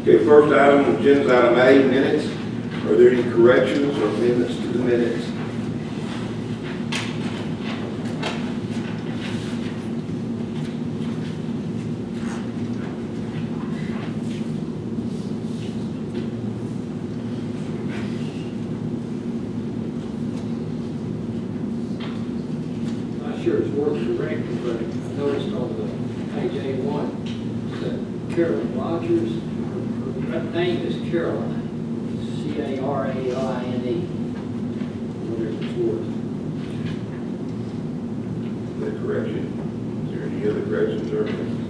Okay, first item on the agenda is item A, minutes. Are there any corrections or amendments to the minutes? Not sure it's worth correcting, but I noticed on the page A1 that Carolyn Rogers, her name is Caroline, C-A-R-A-L-I-N-E. Whatever it's worth. That correction? Is there any other corrections or amendments?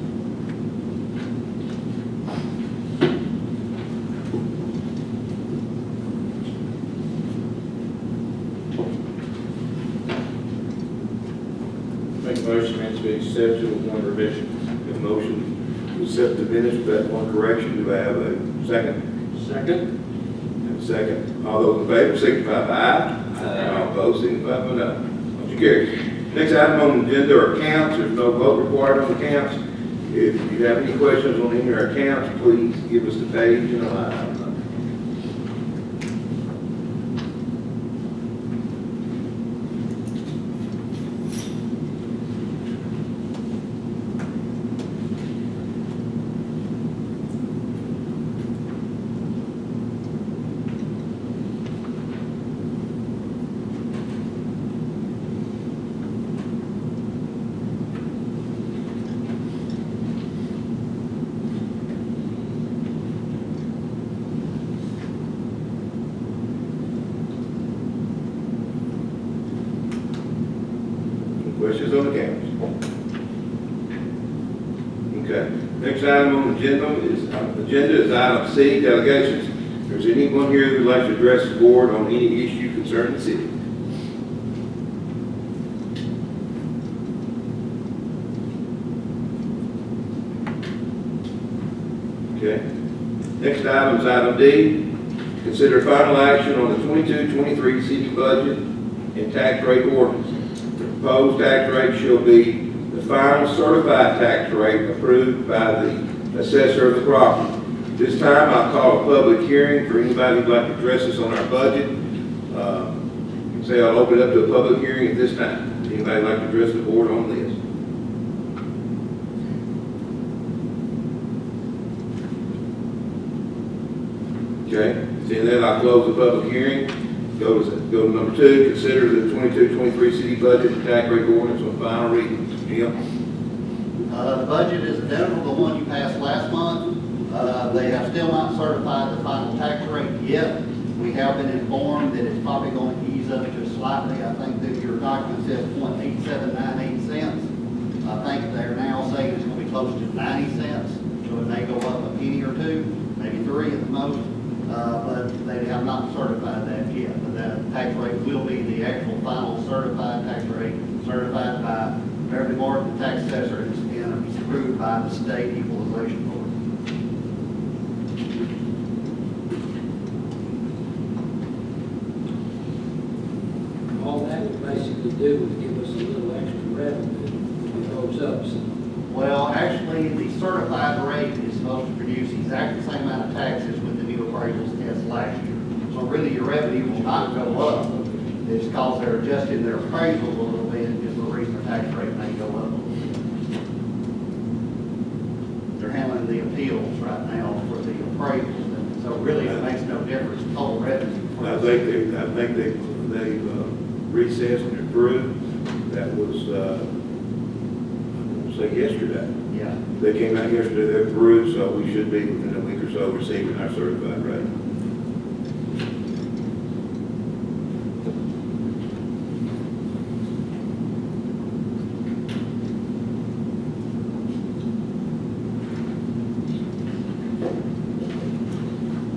Make a motion to be accepted with one revision. A motion to accept the minutes with that one correction. Do I have a second? Second? And a second. All those in favor signify by aye. All opposed signify by no. Motion carries. Next item on the agenda are accounts. There's no vote required on accounts. If you have any questions on any of our accounts, please give us the page and a line. Questions on the accounts? Okay. Next item on the agenda is item C, delegations. If there's anyone here who would like to address the board on any issue concerning the city. Okay. Next item is item D. Consider final action on the 22-23 city budget and tax rate ordinance. The proposed tax rate shall be the final certified tax rate approved by the assessor of the property. This time I'll call a public hearing for anybody who'd like to address us on our budget. Say I'll open it up to a public hearing at this time. Anybody like to address the board on this? Okay, seeing that, I'll close the public hearing. Go to number 2, consider the 22-23 city budget and tax rate ordinance on final reading. Jim? The budget is identical to the one you passed last month. They have still not certified the final tax rate yet. We have been informed that it's probably going to ease up just slightly. I think that your document says 0.8798 cents. I think they're now saying it's going to be close to 90 cents. So it may go up a penny or two, maybe 3 at the most. But they have not certified that yet. But that tax rate will be the actual final certified tax rate, certified by Beverly Martin, the tax assessor, and approved by the state equalization board. All that would basically do was give us a little extra revenue if it goes up. So Well, actually, the certified rate is supposed to produce exactly the same amount of taxes with the new appraisals as last year. So really, your revenue will not go up. It's because they're adjusting their appraisals a little bit, is the reason the tax rate may go up a little bit. They're handling the appeals right now for the appraisals, and so really, it makes no difference total revenue. I think they recessed and approved. That was, say yesterday. Yeah. They came out yesterday, they approved, so we should be within a week or so receiving our certified rate.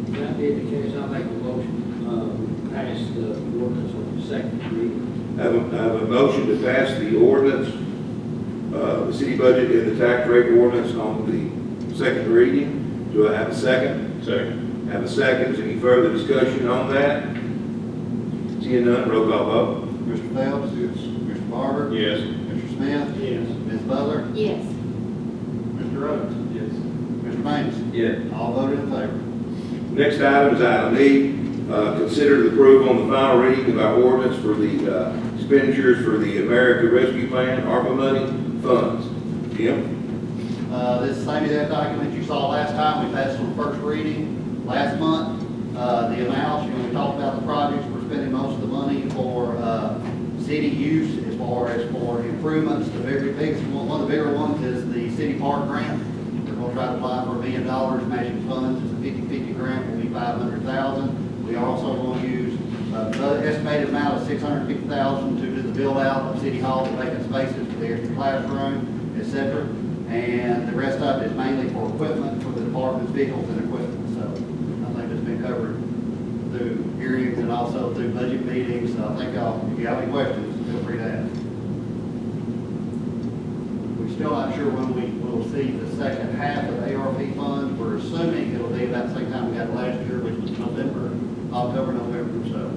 if that be the case, I'll make a motion, pass the ordinance on the second reading. I have a motion to pass the ordinance, the city budget and the tax rate ordinance on the second reading. Do I have a second? Second. Have a second. Is any further discussion on that? Seeing none, roll call vote. Mr. Phelps? Yes. Mr. Barber? Yes. Mr. Smith? Yes. Ms. Butler? Yes. Mr. Rhodes? Yes. Mr. Banks? Yes. All voted in favor. Next item is item E, consider the approval on the final reading of our ordinance for the expenditures for the America Rescue Plan, ARPA money funds. Jim? This is the same exact document you saw last time. We passed on first reading last month. The amounts, we talked about the projects. We're spending most of the money for city use as far as for improvements. The very biggest one of the bigger ones is the city park grant. We're going to try to apply for $1 million matching funds. It's a 50-50 grant, will be $500,000. We are also going to use the estimated amount of $650,000 to do the build out of city hall, the vacant spaces for the extra classroom, etc. And the rest of it is mainly for equipment for the department's vehicles and equipment. So I think it's been covered through hearings and also through budget meetings. So I think if you have any questions, feel free to ask. We're still not sure when we will see the second half of the ARP funds. We're assuming it'll be about the same time we got it last year, which was October, November, so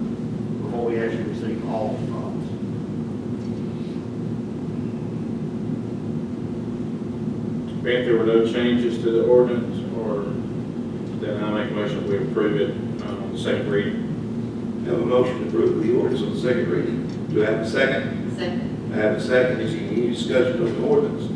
before we actually receive all the funds. If there were no changes to the ordinance, or then I make a motion that we approve it on the second reading. Have a motion to approve the ordinance on the second reading. Do I have a second? Second. I have a second. Is there any discussion of the ordinance?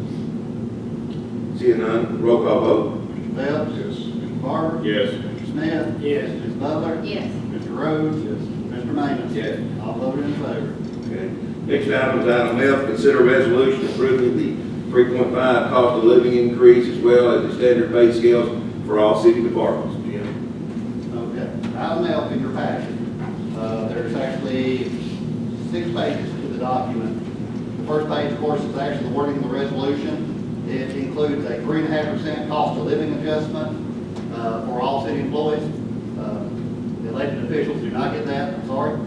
Seeing none, roll call vote. Mr. Phelps? Yes. Mr. Barber? Yes. Mr. Smith? Yes. Ms. Butler? Yes. Mr. Rhodes? Yes. Mr. Manning? Yes. All voted in favor. Okay. Next item is item F, consider resolution approving the 3.5 cost of living increase as well as the standard pay scales for all city departments. Jim? Okay. Item F in your packet. There's actually 6 pages to the document. The first page, of course, is actually the wording of the resolution. It includes a 3.5% cost of living adjustment for all city employees. The elected officials do not get that, I'm sorry.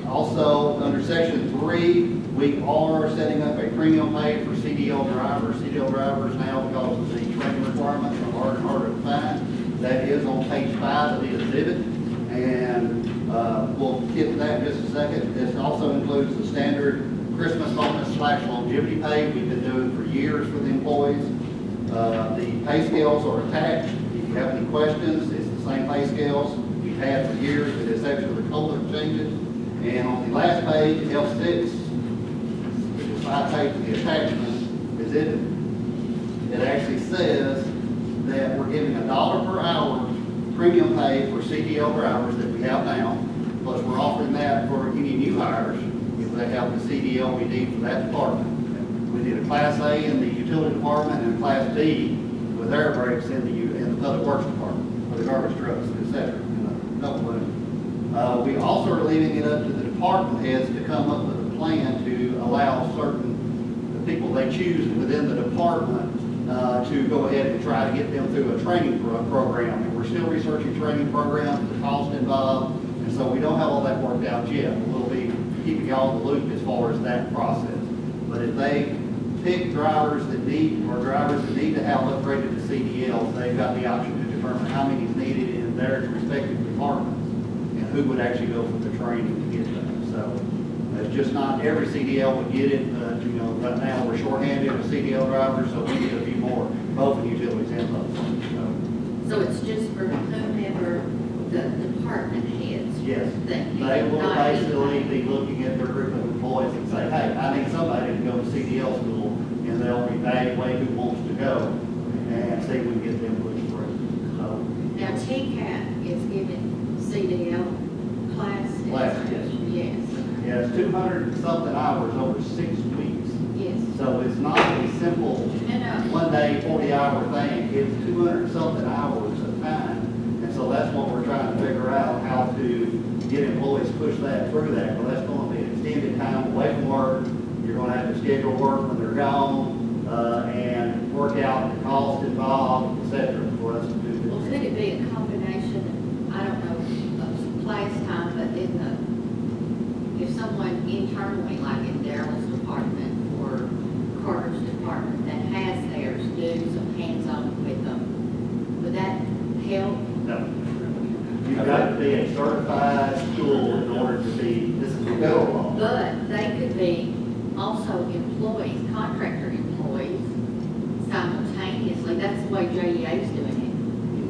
Also, under section 3, we are setting up a premium pay for CDL drivers. CDL drivers now, because of the training requirements, are harder and harder to find. That is on page 5 of the exhibit, and we'll get to that in just a second. This also includes the standard Christmas bonus / longevity pay we've been doing for years for the employees. The pay scales are attached. If you have any questions, it's the same pay scales we've had for years, with the exception of the color changes. And on the last page, F6, which is 5 pages of the attachment, is it actually says that we're giving $1 per hour premium pay for CDL drivers that we have now, plus we're offering that for any new hires if they have the CDL we need for that department. We did a Class A in the utility department and a Class B with air brakes in the public works department, for the garbage trucks, etc. A couple of them. We also are leaving it up to the department heads to come up with a plan to allow certain people they choose within the department to go ahead and try to get them through a training program. And we're still researching training programs, the cost involved, and so we don't have all that worked out yet. We'll be keeping y'all in the loop as far as that process. But if they pick drivers that need to have upgraded to CDLs, they've got the option to determine how many is needed in their respective departments and who would actually go for the training to get that. So it's just not every CDL would get it. Right now we're shorthanded with CDL drivers, so we need a few more, both in utilities and public works. So it's just for whomever the department heads. Yes, That you they will not basically anybody. be looking at their group of employees and say, hey, I need somebody to go to CDL school, and they'll evaluate who wants to go and see if we can get them pushed through. So, Now, TCAT is giving CDL classes. Classes, Yes, yeah, it's 200 and something hours over 6 weeks. yes. So it's not a simple And, one day, 40-hour thing. It's 200 and something hours of time. And so that's what we're trying to figure out, how to get employees to push that through that. Well, that's going to be extended time away from work. You're going to have to schedule work when they're gone, and work out the cost involved, et cetera, for us to do well, this. could it be a combination, I don't know, of some class time, but if someone internally, like in Daryl's department or Carter's department, that has theirs, do some hands-on with them, would that help? No. You've got to be a certified school in order to be, this is the federal law. But they could be also employees, contractor employees simultaneously. That's the way JEA is doing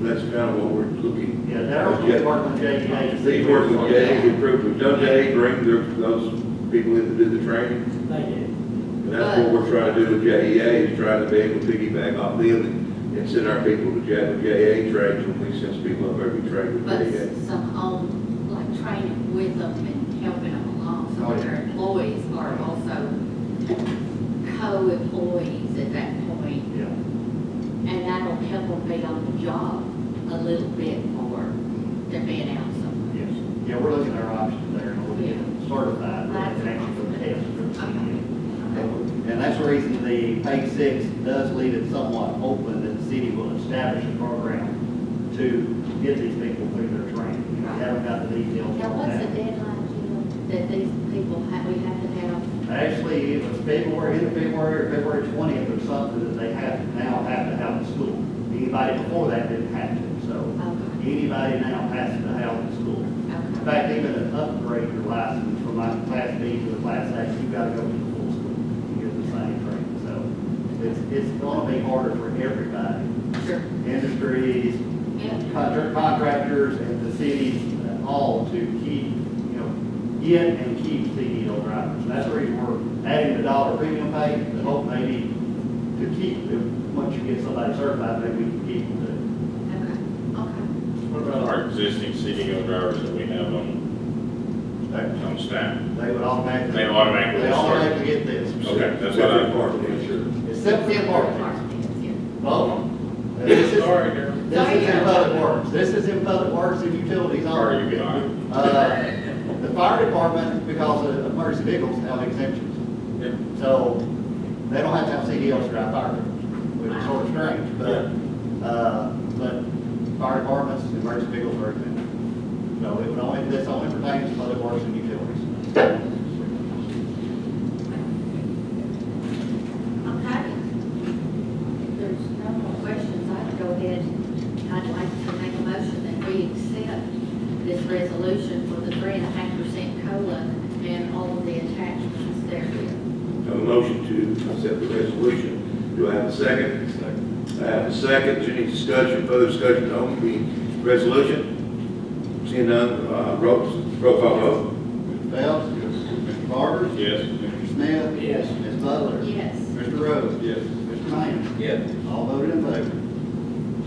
that's kind of what we're looking. Yeah, Daryl's gonna be working with JEA. to see They work with where- Jay, improve, with Jay, bring those people in to do the training. They did. And that's what we're trying to do with JEA, is trying to be able to piggyback off them and send our people to JEA trains when we send people up there to train with But JEA. some on, like training with them and helping them along, so Oh, yeah. their employees are also co-employees at that point. Yeah. And that'll help them be on the job a little bit more than being out somewhere. Yes. Yeah, we're looking at our options there, and we'll get certified, That's- and actually go to test for the Okay. CDL. And that's the reason the page 6 does leave it somewhat open, that the city will establish a program to get these people through their training. We haven't got the details Now, on what's the that. deadline, Jim, that these people have, we have to have? Actually, it was February, end of February, or February 20th, or something that they now have to have in school. Anybody before that didn't have to, so Okay, anybody now has to have in school. In okay. fact, even an upgrade your license from like Class B to the Class A, you've got to go to the full school to get the same training. So it's going to be harder for everybody, Sure. industries, Yeah, contractors, and the cities, all to keep, get and keep CDL drivers. And that's the reason we're adding the dollar premium pay, to hope maybe to keep them, once you get somebody certified, maybe we can keep them too. okay, okay. What about our existing CDL drivers that we have on staff? They would automatically. They automatically They start. automatically get this. Okay, that's what Separate I. part, yeah, sure. It's separate Except for departments. departments, yeah. Both. This is, Sorry, Darryl. this is in public works. This is in public works and utilities Sorry, only. you get on. The fire department, because of emergency vehicles, have exemptions. Yeah. So they don't have to have CDLs to drive fire vehicles, which is sort of strange, but fire departments, emergency vehicles are exempt. So it would only, this only pertains to public works and utilities. Okay. If there's no more questions, I'd go ahead, I'd like to make a motion that we accept this resolution for the 3.5% COLA and all of the attachments therein. Have a motion to accept the resolution. Do I have a second? Second. I have a second. Is there any discussion, further discussion on the resolution? Seeing none, roll call vote. Mr. Phelps? Mr. Barber? Yes. Mr. Smith? Yes. Ms. Butler? Yes. Mr. Rhodes? Yes. Mr. Manning? Yes. All voted in favor.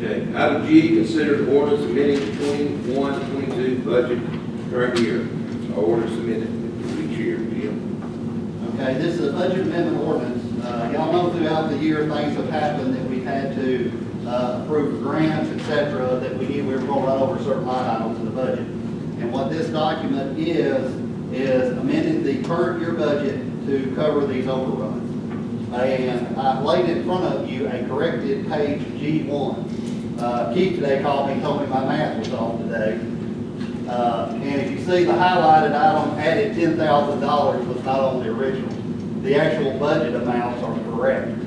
Okay. Item G, consider the ordinance amending the 21-22 budget current year. Our ordinance amended each year, Jim. Okay, this is a budget amendment ordinance. Y'all know throughout the year, things have happened that we've had to approve grants, et cetera, that we knew we were going to run over certain line items in the budget. And what this document is amending the current year budget to cover these overruns. And I've laid in front of you a corrected page G1. Keith today called me and told me my math was off today. And if you see the highlighted item added $10,000 was not on the original. The actual budget amounts are correct.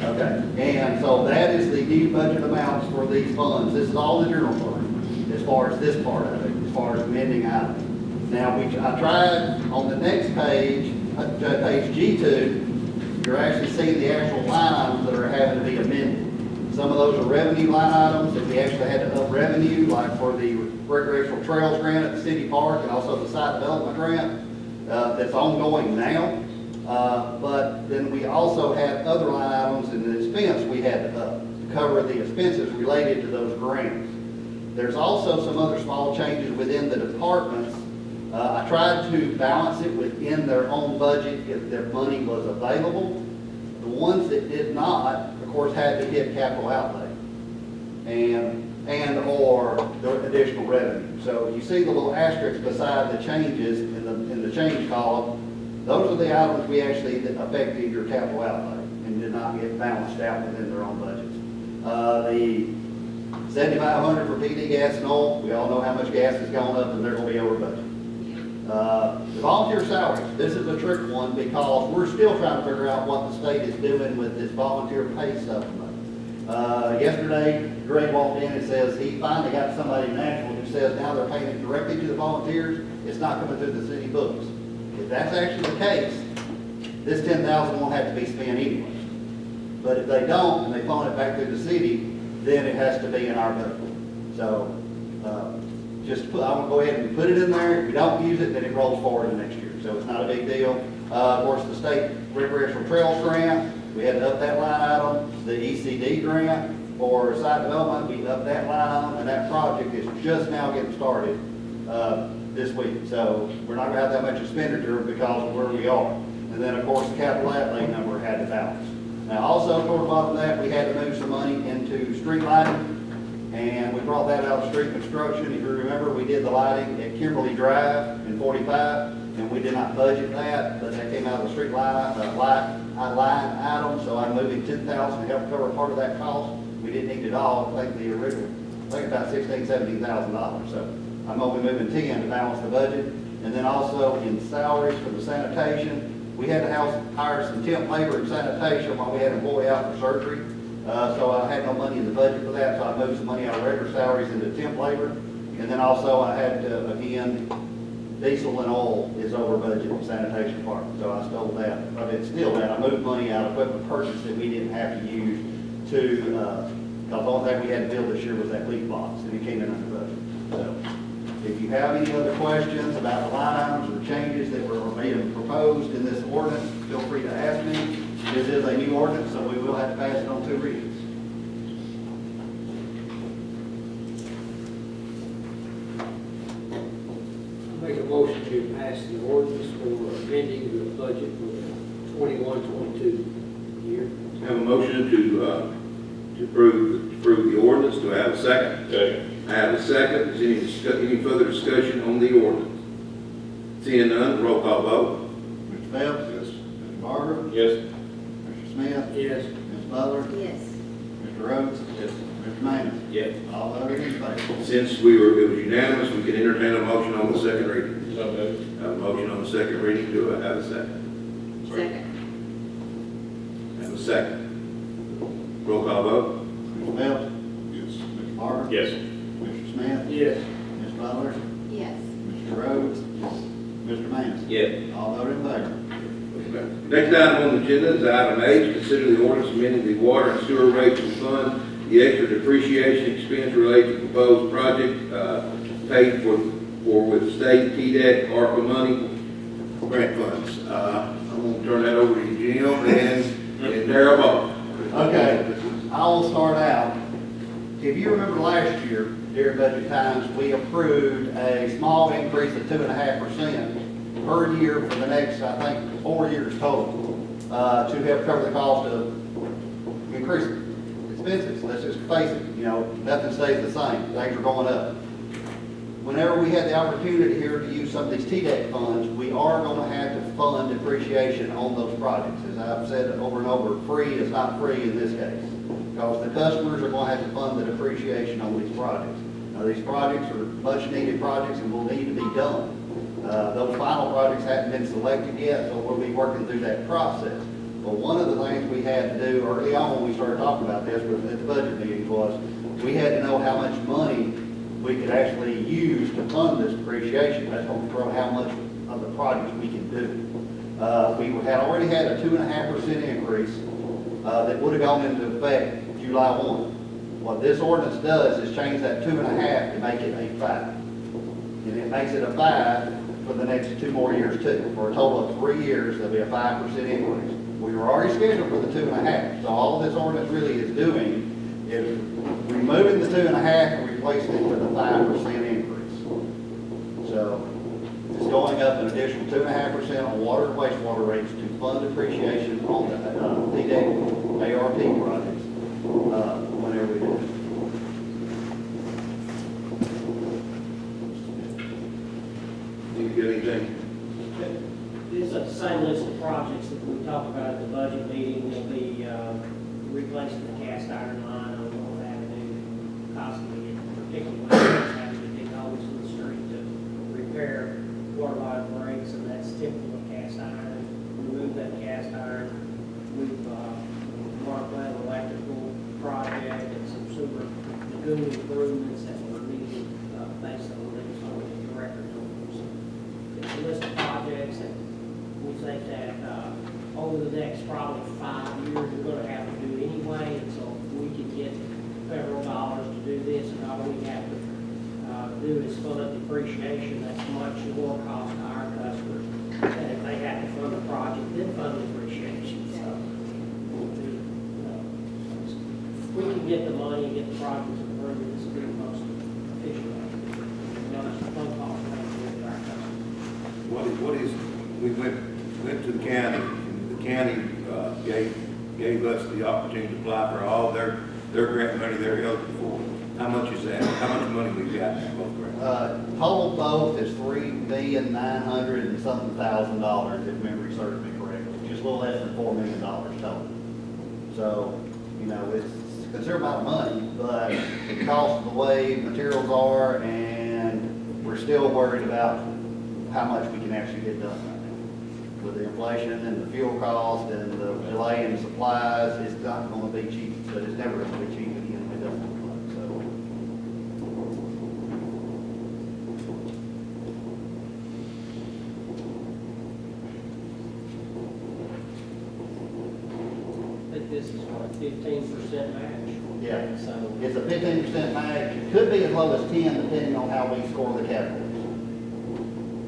Okay, and so that is the new budget amounts for these funds. This is all the general fund, as far as this part of it, as far as amending items. Now, I tried on the next page, page G2, you're actually seeing the actual line items that are having to be amended. Some of those are revenue line items that we actually had to up revenue, like for the recreational trails grant at the city park and also the site development grant that's ongoing now. But then we also had other line items in the expense we had to up to cover the expenses related to those grants. There's also some other small changes within the departments. I tried to balance it within their own budget if their money was available. The ones that did not, of course, had to hit capital outlay and or the additional revenue. So you see the little asterisk beside the changes in the change column. Those are the items we actually that affected your capital outlay and did not get balanced out within their own budgets. The 7,500 for PD gas and oil, we all know how much gas has gone up and they're going to be over budget. The volunteer salaries, this is a trick one because we're still trying to figure out what the state is doing with this volunteer pay supplement. Yesterday, Greg walked in and says he finally got somebody in Nashville who says now they're paying it directly to the volunteers. It's not coming through the city books. If that's actually the case, this $10,000 won't have to be spent anyway. But if they don't and they phone it back through the city, then it has to be in our budget. So, just put, I'm gonna go ahead and put it in there. If we don't use it, then it rolls forward to next year. So it's not a big deal. Of course, the state recreational trails grant, we had to up that line item. The ECD grant for site development, we upped that line item, and that project is just now getting started, this week. So we're not gonna have that much expenditure because of where we are. And then, of course, the capital outlay number had to balance. Now, also, toward the bottom of that, we had to move some money into street lighting. And we brought that out of street construction. If you remember, we did the lighting at Kimberly Drive in 45, and we did not budget that, but that came out of the street line item, so I'm moving 10,000 to help cover part of that cost. We didn't need it all. I think the original, I think about $16,000, $17,000. So I'm only moving 10 to balance the budget. And then also in salaries for the sanitation, we had to hire some temp labor and sanitation while we had an employee out for surgery. So I had no money in the budget for that, so I moved some money out of regular salaries into temp labor. And then also I had to, again, diesel and oil is over budget in sanitation department, so I stole that. But it's still that, I moved money out of equipment purchase that we didn't have to use to, because the only thing we had to build this year was that leaf box, and it came in under budget. So if you have any other questions about the line items or changes that were being proposed in this ordinance, feel free to ask me. This is a new ordinance, so we will have to pass it on 2 readings. Make a motion to pass the ordinance for amending the budget for the 21-22 year. Have a motion to approve the ordinance. Do I have a second? Second. I have a second. Is any further discussion on the ordinance? Seeing none, roll call vote. Mr. Phelps? Yes. Mr. Barber? Yes. Mr. Smith? Yes. Ms. Butler? Yes. Mr. Rhodes? Yes. Mr. Manning? Yes. All voted in favor. Since it was unanimous, we can entertain a motion on the second reading. So moved. Have a motion on the second reading. Do I have a second? Second. Have a second. Roll call vote. Mr. Phelps? Yes. Mr. Barber? Yes. Mr. Smith? Yes. Ms. Butler? Yes. Mr. Rhodes? Yes. Mr. Manning? Yes. All voted in favor. Next item on the agenda is item H, consider the ordinance amending the water and sewer rates to fund the extra depreciation expense related to proposed project, paid for with state TDEC, ARPA money, grant funds. I'm gonna turn that over to Jim and Darrell Ball. Okay, I will start out. If you remember last year, during budget times, we approved a small increase of 2.5% per year for the next, I think, 4 years total, to help cover the cost of increased expenses. Let's just face it, you know, nothing stays the same. Things are going up. Whenever we had the opportunity here to use some of these TDEC funds, we are going to have to fund depreciation on those projects. As I've said over and over, free is not free in this case, because the customers are going to have to fund the depreciation on these projects. Now, these projects are much-needed projects and will need to be done. Those final projects haven't been selected yet, so we'll be working through that process. But one of the things we had to do early on when we started talking about this at the budget meetings was we had to know how much money we could actually use to fund this depreciation. That's going to determine how much of the projects we can do. We had already had a 2.5% increase that would have gone into effect July 1. What this ordinance does is change that 2.5 to make it a 5. And it makes it a 5 for the next 2 more years too. For a total of 3 years, there'll be a 5% increase. We were already scheduled for the 2.5. So all this ordinance really is doing is removing the 2.5 and replacing it with a 5% increase. So it's going up an additional 2.5% on water and wastewater rates to fund depreciation on the TDEC ARP projects whenever we do it. You got anything? It's the same list of projects that we talked about at the budget meeting. Will be replacing the cast iron line on North Avenue, possibly particularly having to dig holes in the street to repair water line breaks, and that's typical of cast iron. Remove that cast iron. We've marked out an electrical project and some sewer lagoon improvements that were needed based on these record numbers. It's a list of projects that we think that over the next probably 5 years, we're going to have to do anyway. And so if we can get federal dollars to do this, and not only have on depreciation, that's much more cost to our customers. And if they have to fund the project, then fund the depreciation, so. If we can get the money and get the projects approved, this will be the most efficient way. Not a fund cost to our customers. What is, we went to the county, and the county, gave us the opportunity to apply for all their grant money they're eligible for. How much is that? How much money we've got in both grants? Total both is $3,900,000 and something thousand, if memory serves me correctly, just a little less than $4 million total. So, you know, it's a considerable amount of money, but the cost of the way materials are, and we're still worried about how much we can actually get done right now. With the inflation and the fuel cost and the delay in supplies, it's not going to be cheap, but it's never going to be cheap again. It doesn't look like so. I think this is what, 15% match? Yeah. So, It's a 15% match. It could be as low as 10, depending on how we score the categories.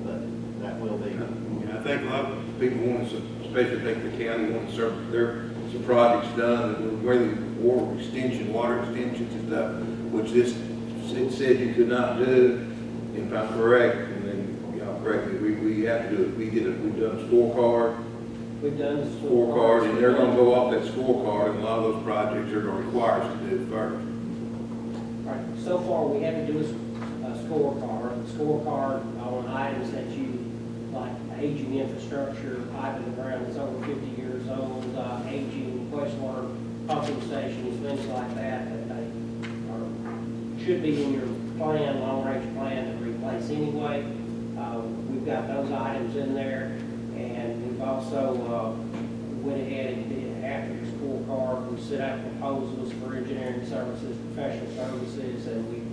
But that will be. I think a lot of people want to, especially think the county wants some projects done, whether water extensions and stuff, which this, it said you could not do, if I'm correct, and then, y'all correct me, we have to do it, we've done a scorecard, we've done the scorecard, and they're gonna go off that scorecard, and a lot of those projects are gonna require us to do it first. All right, so far, we had to do a scorecard. The scorecard on items that you, like aging infrastructure, pipe in the ground that's over 50 years old, aging wastewater pumping stations, things like that, that they should be in your plan, long-range plan to replace anyway. We've got those items in there, and we've also went ahead and did, after the scorecard, we set out proposals for engineering services, professional services, and we've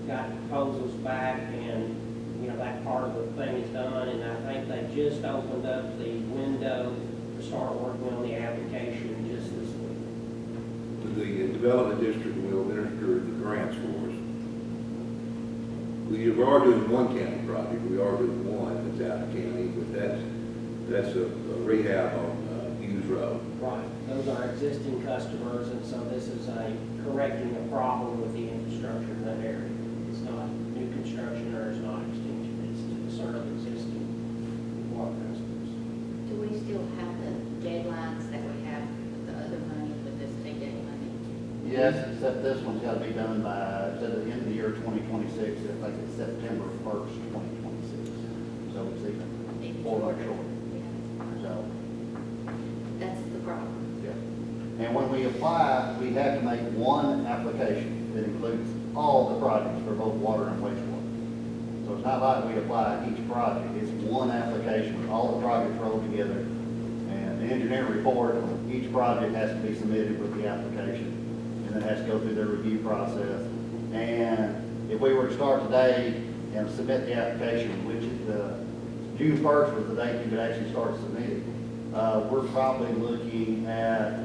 got proposals back, and you know, that part of the thing is done, and I think they just opened up the window to start working on the application just this week. The development district will administer the grants for us. We are doing one county project, we are doing one that's out of county, but that's a rehab on Hughes Road. Right, those are existing customers, and so this is correcting a problem with the infrastructure in that area. It's not new construction or it's not extension, it's to serve existing water customers. Do we still have the deadlines that we have with the other money, with this payday money? Yes, except this one's got to be done by, instead of the end of the year 2026, I think it's September 1st, 2026. So it's even 4 months short. Yeah, So, that's the problem. yeah. And when we apply, we have to make one application that includes all the projects for both water and wastewater. So it's not like we apply each project, it's one application with all the projects rolled together. And the engineering report on each project has to be submitted with the application. And then it has to go through their review process. And if we were to start today and submit the application, which is June 1st was the date you could actually start submitting, we're probably looking at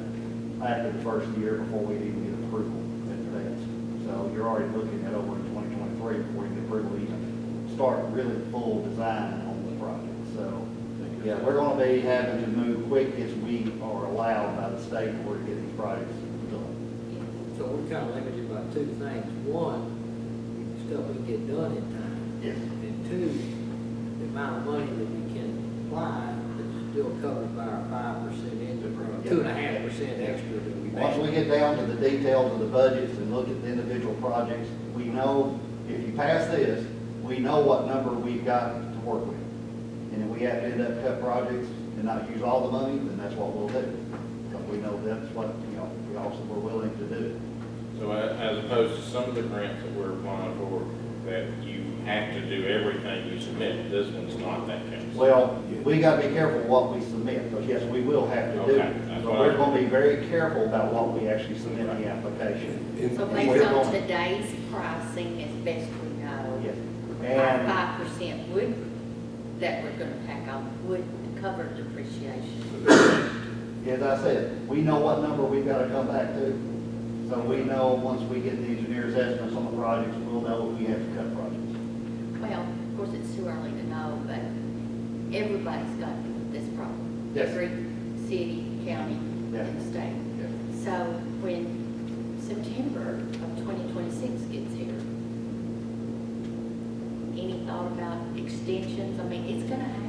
after the first year before we even get approval at the best. So you're already looking at over in 2023 before you get approval to even start really full design on the project. So, yeah, we're going to be having to move quick as we are allowed by the state in order to get these projects done. So we're kind of limited by two things. One, stuff we get done in time. Yes. And two, the amount of money that we can apply that's still covered by our 5% increase, 2.5% extra that we Once we make. get down to the details of the budgets and look at the individual projects, we know if you pass this, we know what number we've got to work with. And if we have to end up cut projects and not use all the money, then that's what we'll do. Because we know that's what, you know, we also were willing to do. So as opposed to some of the grants that we're applying for, that you have to do everything you submit, this one's not that case. Well, we gotta be careful what we submit, because yes, we will have to do Okay, it. that's But what we're I- gonna be very careful about what we actually submit in the application. So And based we're on going- today's pricing, as best we know, Yes. our And 5% would, that we're gonna tack on, would cover depreciation. as I said, we know what number we've gotta come back to. So we know, once we get the engineer's estimates on the projects, we'll know if we have to cut projects. well, of course, it's too early to know, but everybody's got this problem. Yes. Every city, county, Yeah. and state. Yeah. So when September of 2026 gets here, any thought about extensions? I mean, it's gonna happen.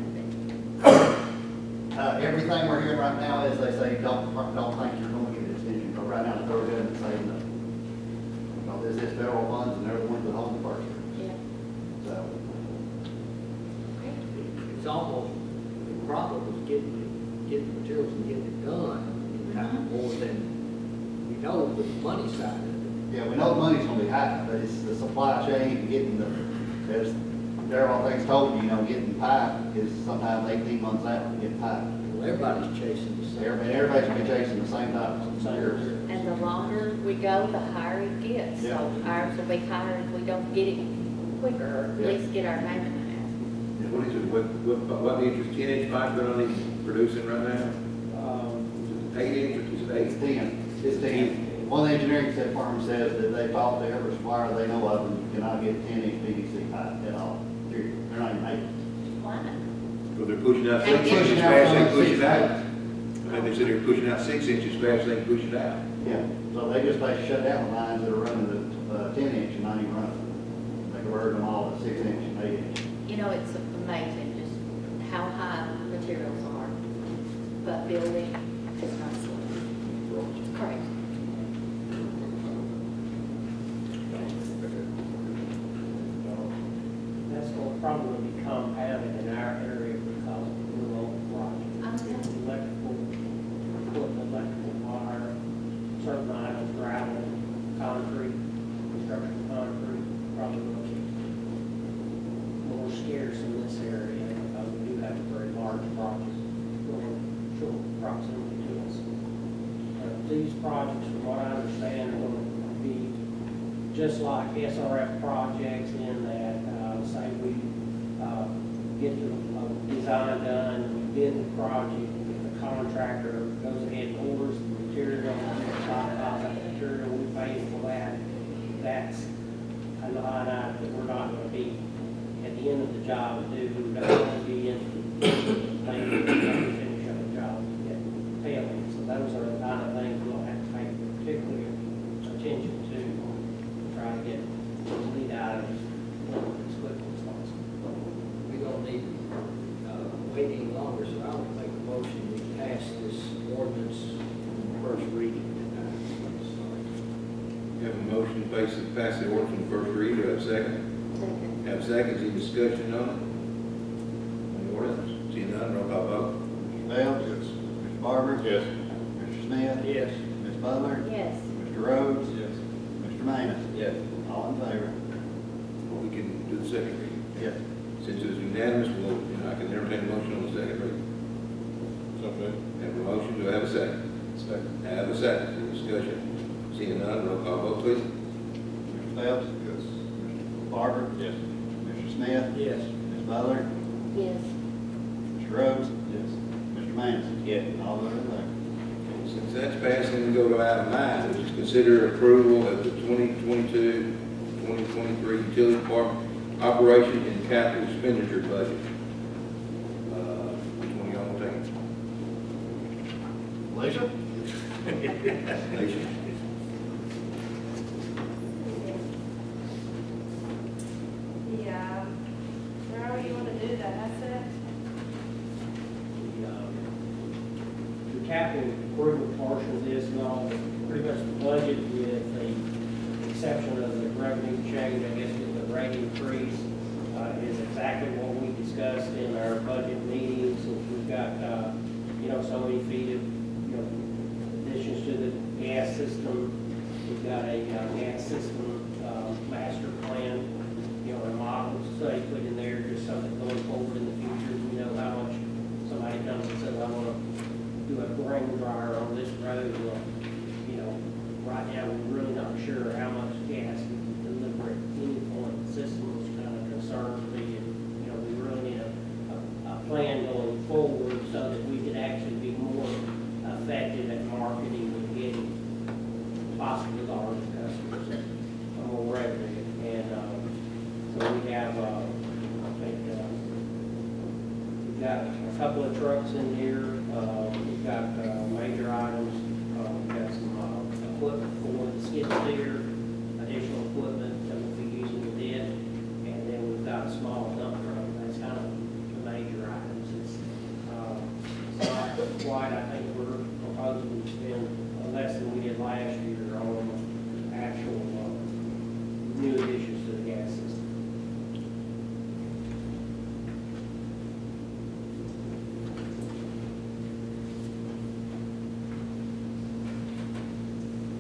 Everything we're hearing right now is they say, don't think you're going to get an extension, but right now the federal government's saying no. Because this is federal funds and they're the ones that hold the purse. Yeah. So, It's almost, the problem is getting the materials and getting it done, more than, we know the money side of it. yeah, we know the money's going to be high, but it's the supply chain and getting there's, there are all things told you, getting pipe is sometimes 18 months out to get pipe. Well, everybody's chasing the same. Everybody's going to be chasing the same type of materials. And the longer we go, the higher it gets. So Yeah. ours will be higher if we don't get it quicker, or at Yeah. least get our name in the hat. And what is it, what inch is 10-inch pipe that only producing right now? Is it 8 inch or is it 8? It's 10. One of the engineering firm says that they talked to every supplier they know of, and you cannot get 10-inch PVC pipe at all. Period. They're not even making Why not? Well, they're pushing out They're 6 inches pushing out fast, they from push it 6 out. inches. And they said they're pushing out 6 inches fast, they can push it out. it. Yeah, so they just basically shut down the lines that are running the 10-inch and not even running. They converted them all to 6-inch and 8-inch. You know, it's amazing just how high materials are, but building is not so. It's crazy. That's going to probably be compounded in our area because of the local project. Electrical, equipment, electrical wire, certain items, gravel, concrete, construction concrete, probably will be more scarce in this area because we do have a very large project going short proximity to us. These projects, from what I understand, are going to be just like SRF projects in that, say we get the design done, we bid the project, the contractor goes ahead and orders the material, buys that material, we pay for that. That's a line item that we're not going to be, at the end of the job, we're not going to be in finish up the job, get failing. So those are the kind of things we'll have to pay particular attention to, try to get those lead items as quickly as possible. We don't need, wait any longer, so I would make a motion to pass this ordinance on first reading tonight. You have a motion to pass the ordinance on first reading, do I have a second? Second. Have seconds, any discussion on it? On the ordinance? Seeing none, roll call vote. Mr. Bell? Yes. Mr. Barber? Yes. Mr. Smith? Yes. Ms. Butler? Yes. Mr. Rhodes? Yes. Mr. Manus? Yes. All in favor? We can do the second reading. Yes. Since it's unanimous, I can entertain a motion on the second reading. Okay. Have a motion, do I have a second? Second. Have a second, any discussion? Seeing none, roll call vote, please. Mr. Phelps? Yes. Mr. Barber? Yes. Mr. Smith? Yes. Ms. Butler? Yes. Mr. Rhodes? Yes. Mr. Manus? Yes. All voted in favor. Since that's passed, then we go to item 9, which is consider approval of the 2022-2023 utility department operation and capital expenditure budget. Which one y'all want to Alicia? take? Nation? Yeah, however you want to do that, that's it. The capital improvement portion of this, and all, pretty much the budget with the exception of the revenue change, I guess, with the rate increase, is exactly what we discussed in our budget meetings. We've got, so many feet of, additions to the gas system. We've got a gas system master plan, a model study put in there, just something going forward in the future. We know how much somebody comes and says, I want to do a grain dryer on this road. Well, right now, we're really not sure how much gas we can deliver at any point. The system was kind of concerned me, and, we really need a plan going forward so that we could actually be more effective at marketing and getting possibly larger customers. trucks in here. We've got major items. We've got some equipment for the skid steer, additional equipment that we'll be using with it. And then we've got a small dump truck. That's kind of the major items. It's not quite, I think we're proposing to spend less than we did last year on actual new additions to the gas system.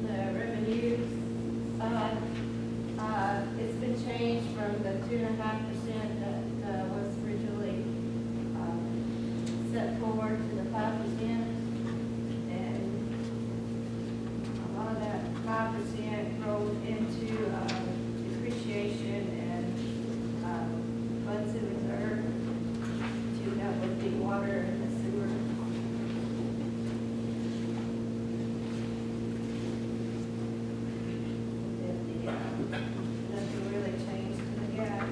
The revenue side, it's been changed from the 2.5% that was originally set forward to the 5%. And a lot of that 5% rolled into depreciation and funds in reserve to help with the water and the sewer. Nothing really changed in the gas.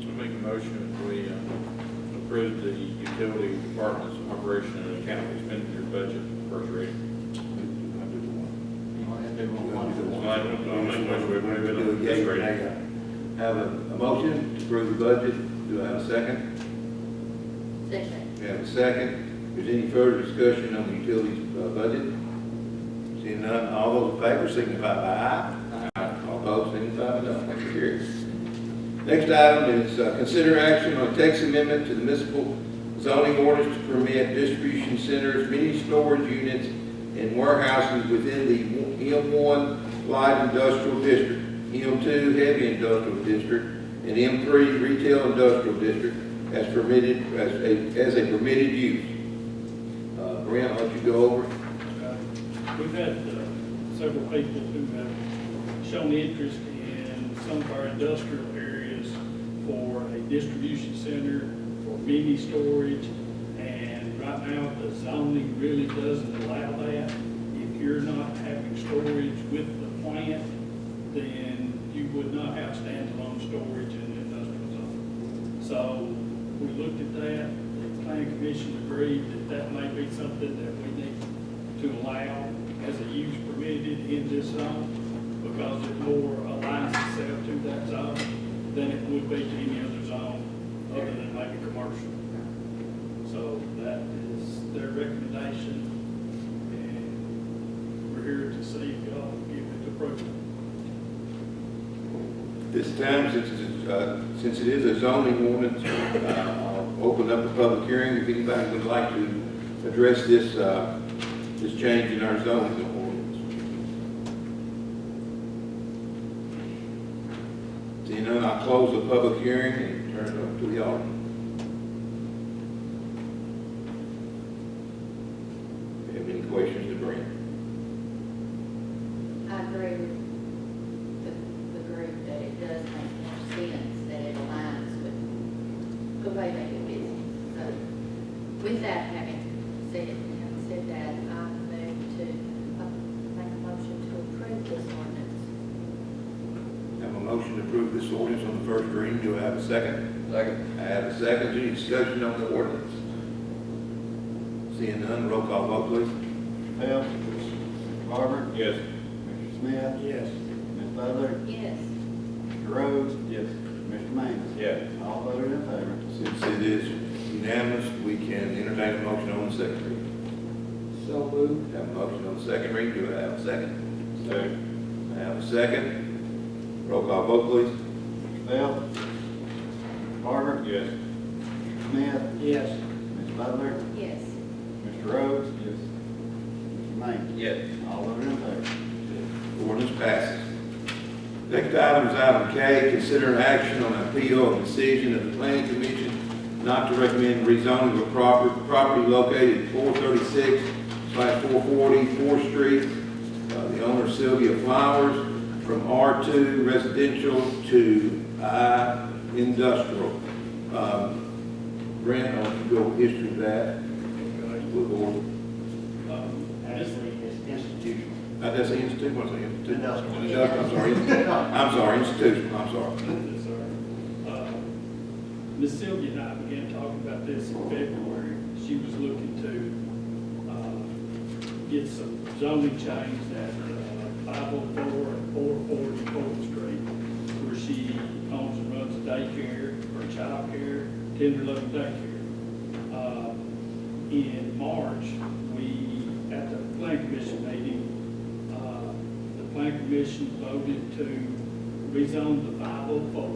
I make a motion that we approve the utility department's operation and account expenditure budget first reading. So I'll make a motion we approve it on first reading. Have a motion to approve the budget. Do I have a second? Second. We have a second. Is there any further discussion on the utilities budget? Seeing none, all those in favor signify by aye. Aye. All opposed signify by no. Motion carries. Next item is consider action on text amendment to the municipal zoning ordinance to permit distribution centers, mini storage units, and warehouses within the M1 light industrial district, M2 heavy industrial district, and M3 retail industrial district as permitted as a permitted use. Brent, why don't you go over it? We've had several people who have shown interest in some of our industrial areas for a distribution center, for mini storage, and right now the zoning really doesn't allow that. If you're not having storage with the plant, then you would not have standalone storage in the industrial zone. So we looked at that, the planning commission agreed that that may be something that we need to allow as a use permitted in this zone, because it more aligns itself to that zone than it would be to any other zone other than maybe commercial. So that is their recommendation, and we're here to see if y'all give it approval. This time, since it is a zoning ordinance, I'll open up the public hearing. If anybody would like to address this change in our zoning ordinance. Seeing none, I'll close the public hearing and turn it over to the audience. If you have any questions to bring? I agree with the group that it does make more sense, that it aligns with the way they do business. So with that having said that, I move to make a motion to approve this ordinance. I have a motion to approve this ordinance on the first reading. Do I have a second? Second. I have a second. Any discussion on the ordinance? Seeing none, roll call vote, please. Mr. Phelps? Mr. Barber? Yes. Mr. Smith? Yes. Ms. Butler? Yes. Mr. Rhodes? Yes. Mr. Manning? Yes. All voted in favor. Since it is unanimous, we can entertain a motion on the second reading. So moved. Have a motion on second reading, do I have a second? Second. I have a second. Roll call vote, please. Mr. Bell? Mr. Carter? Yes. Mr. Smith? Yes. Ms. Butler? Yes. Mr. Rhodes? Yes. Mr. Mays? Yes. All those in favor? Ordinance passes. Next item is item K, consider an action on appeal of decision of the planning commission not to recommend rezoning of a property located at 436/440 4th Street. The owner Sylvia Flowers, from R2 residential to I industrial. Brent, I want you to go over history of that. We'll go over. Actually, it's institutional. That's the institute, what's the institute? Industrial. I'm sorry, institutional, I'm sorry. Yes, sir. Ms. Sylvia and I began talking about this in February. She was looking to get some zoning change at 504 and 440 4th Street, where she owns and runs a daycare or childcare, tender loving daycare. In March, at the planning commission meeting, the planning commission voted to rezone the 504,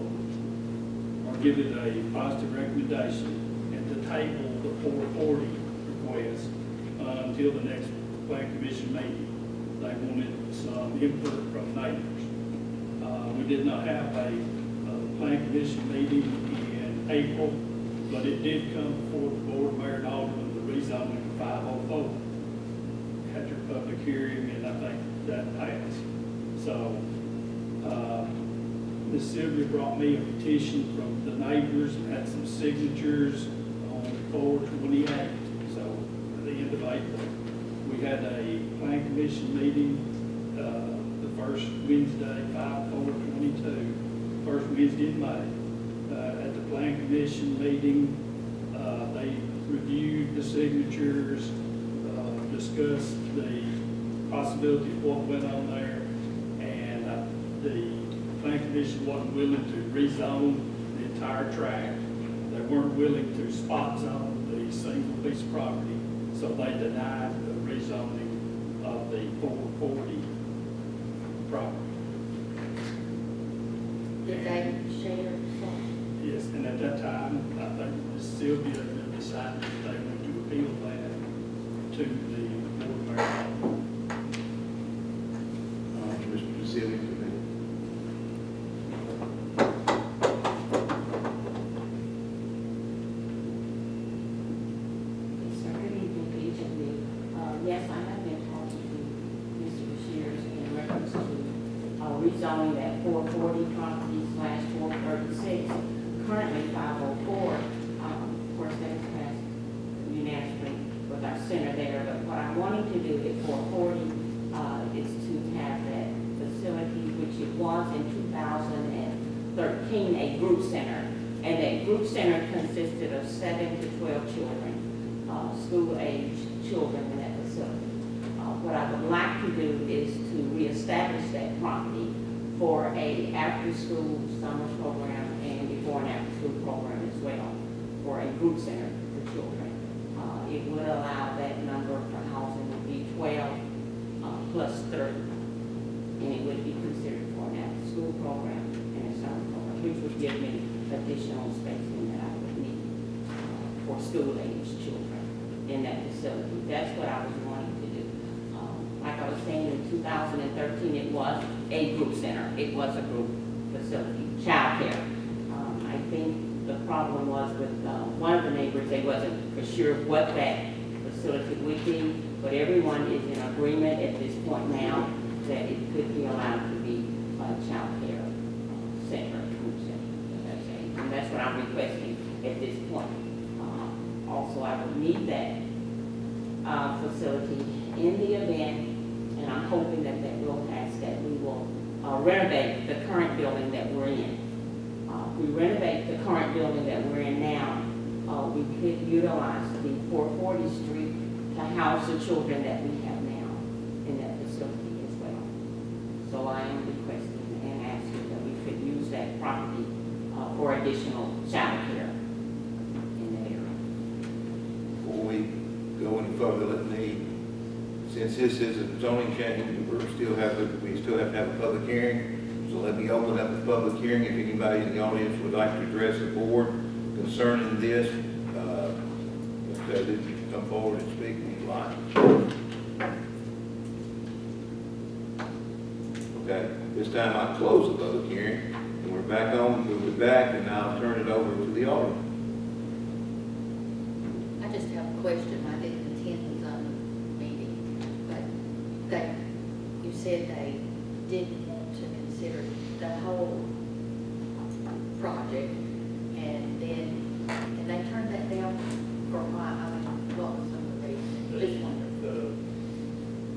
or give it a positive recommendation, and to table the 440 request until the next planning commission meeting. They wanted some input from neighbors. We did not have a planning commission meeting in April, but it did come before the board of mayor and alderman, the rezoning of 504. Had your public hearing, and I think that passed. So, Ms. Sylvia brought me a petition from the neighbors and had some signatures on 4/28. So, at the end of April, we had a planning commission meeting, the first Wednesday, 5/4/22, first Wednesday in May. At the planning commission meeting, they reviewed the signatures, discussed the possibility of what went on there, and the planning commission wasn't willing to rezone the entire tract. They weren't willing to spot zone the single piece of property, so they denied the rezoning of the 440 property. Did they share some? Yes, and at that time, I think Ms. Sylvia had decided that they wanted to appeal that to the board of mayor. Mr. Silly, Yes, sir. Good evening to each of you. Yes, I have been talking to Mr. Bashir in reference to rezoning that 440 property / 436, currently 504. Of course, that was passed unanimously with our center there, but what I'm wanting to do at 440 is to have that facility, which it was in 2013, a group center. And that group center consisted of 7 to 12 children, school-age children in that facility. What I would like to do is to reestablish that property for a after-school summer program and before and after-school program as well, for a group center for children. It would allow that number for housing would be 12 plus 30, and it would be considered for an after-school program and a summer program, which would give me additional spacing that I would need for school-age children in that facility. That's what I was wanting to do. Like I was saying, in 2013, it was a group center. It was a group facility, childcare. I think the problem was with one of the neighbors, they wasn't for sure what that facility would be, but everyone is in agreement at this point now that it could be allowed to be a childcare center, group center. And that's what I'm requesting at this point. Also, I would need that facility in the event, and I'm hoping that that will pass, that we will renovate the current building that we're in. If we renovate the current building that we're in now, we could utilize the 440 Street to house the children that we have now in that facility as well. So I am requesting and asking that we could use that property for additional child care in that area. before we go any further, let me since this is a zoning change, we still have to have a public hearing. So let me open up the public hearing. If anybody in the audience would like to address the board concerning this, they can come forward and speak if you'd like. Okay, this time I'll close the public hearing, and we're back on, we'll be back, and I'll turn it over to the audience. I just have a question. I didn't attend the zoning meeting, but you said they didn't want to consider the whole project, and they turned that down for why? I mean, what was some of the reason? Just wondering.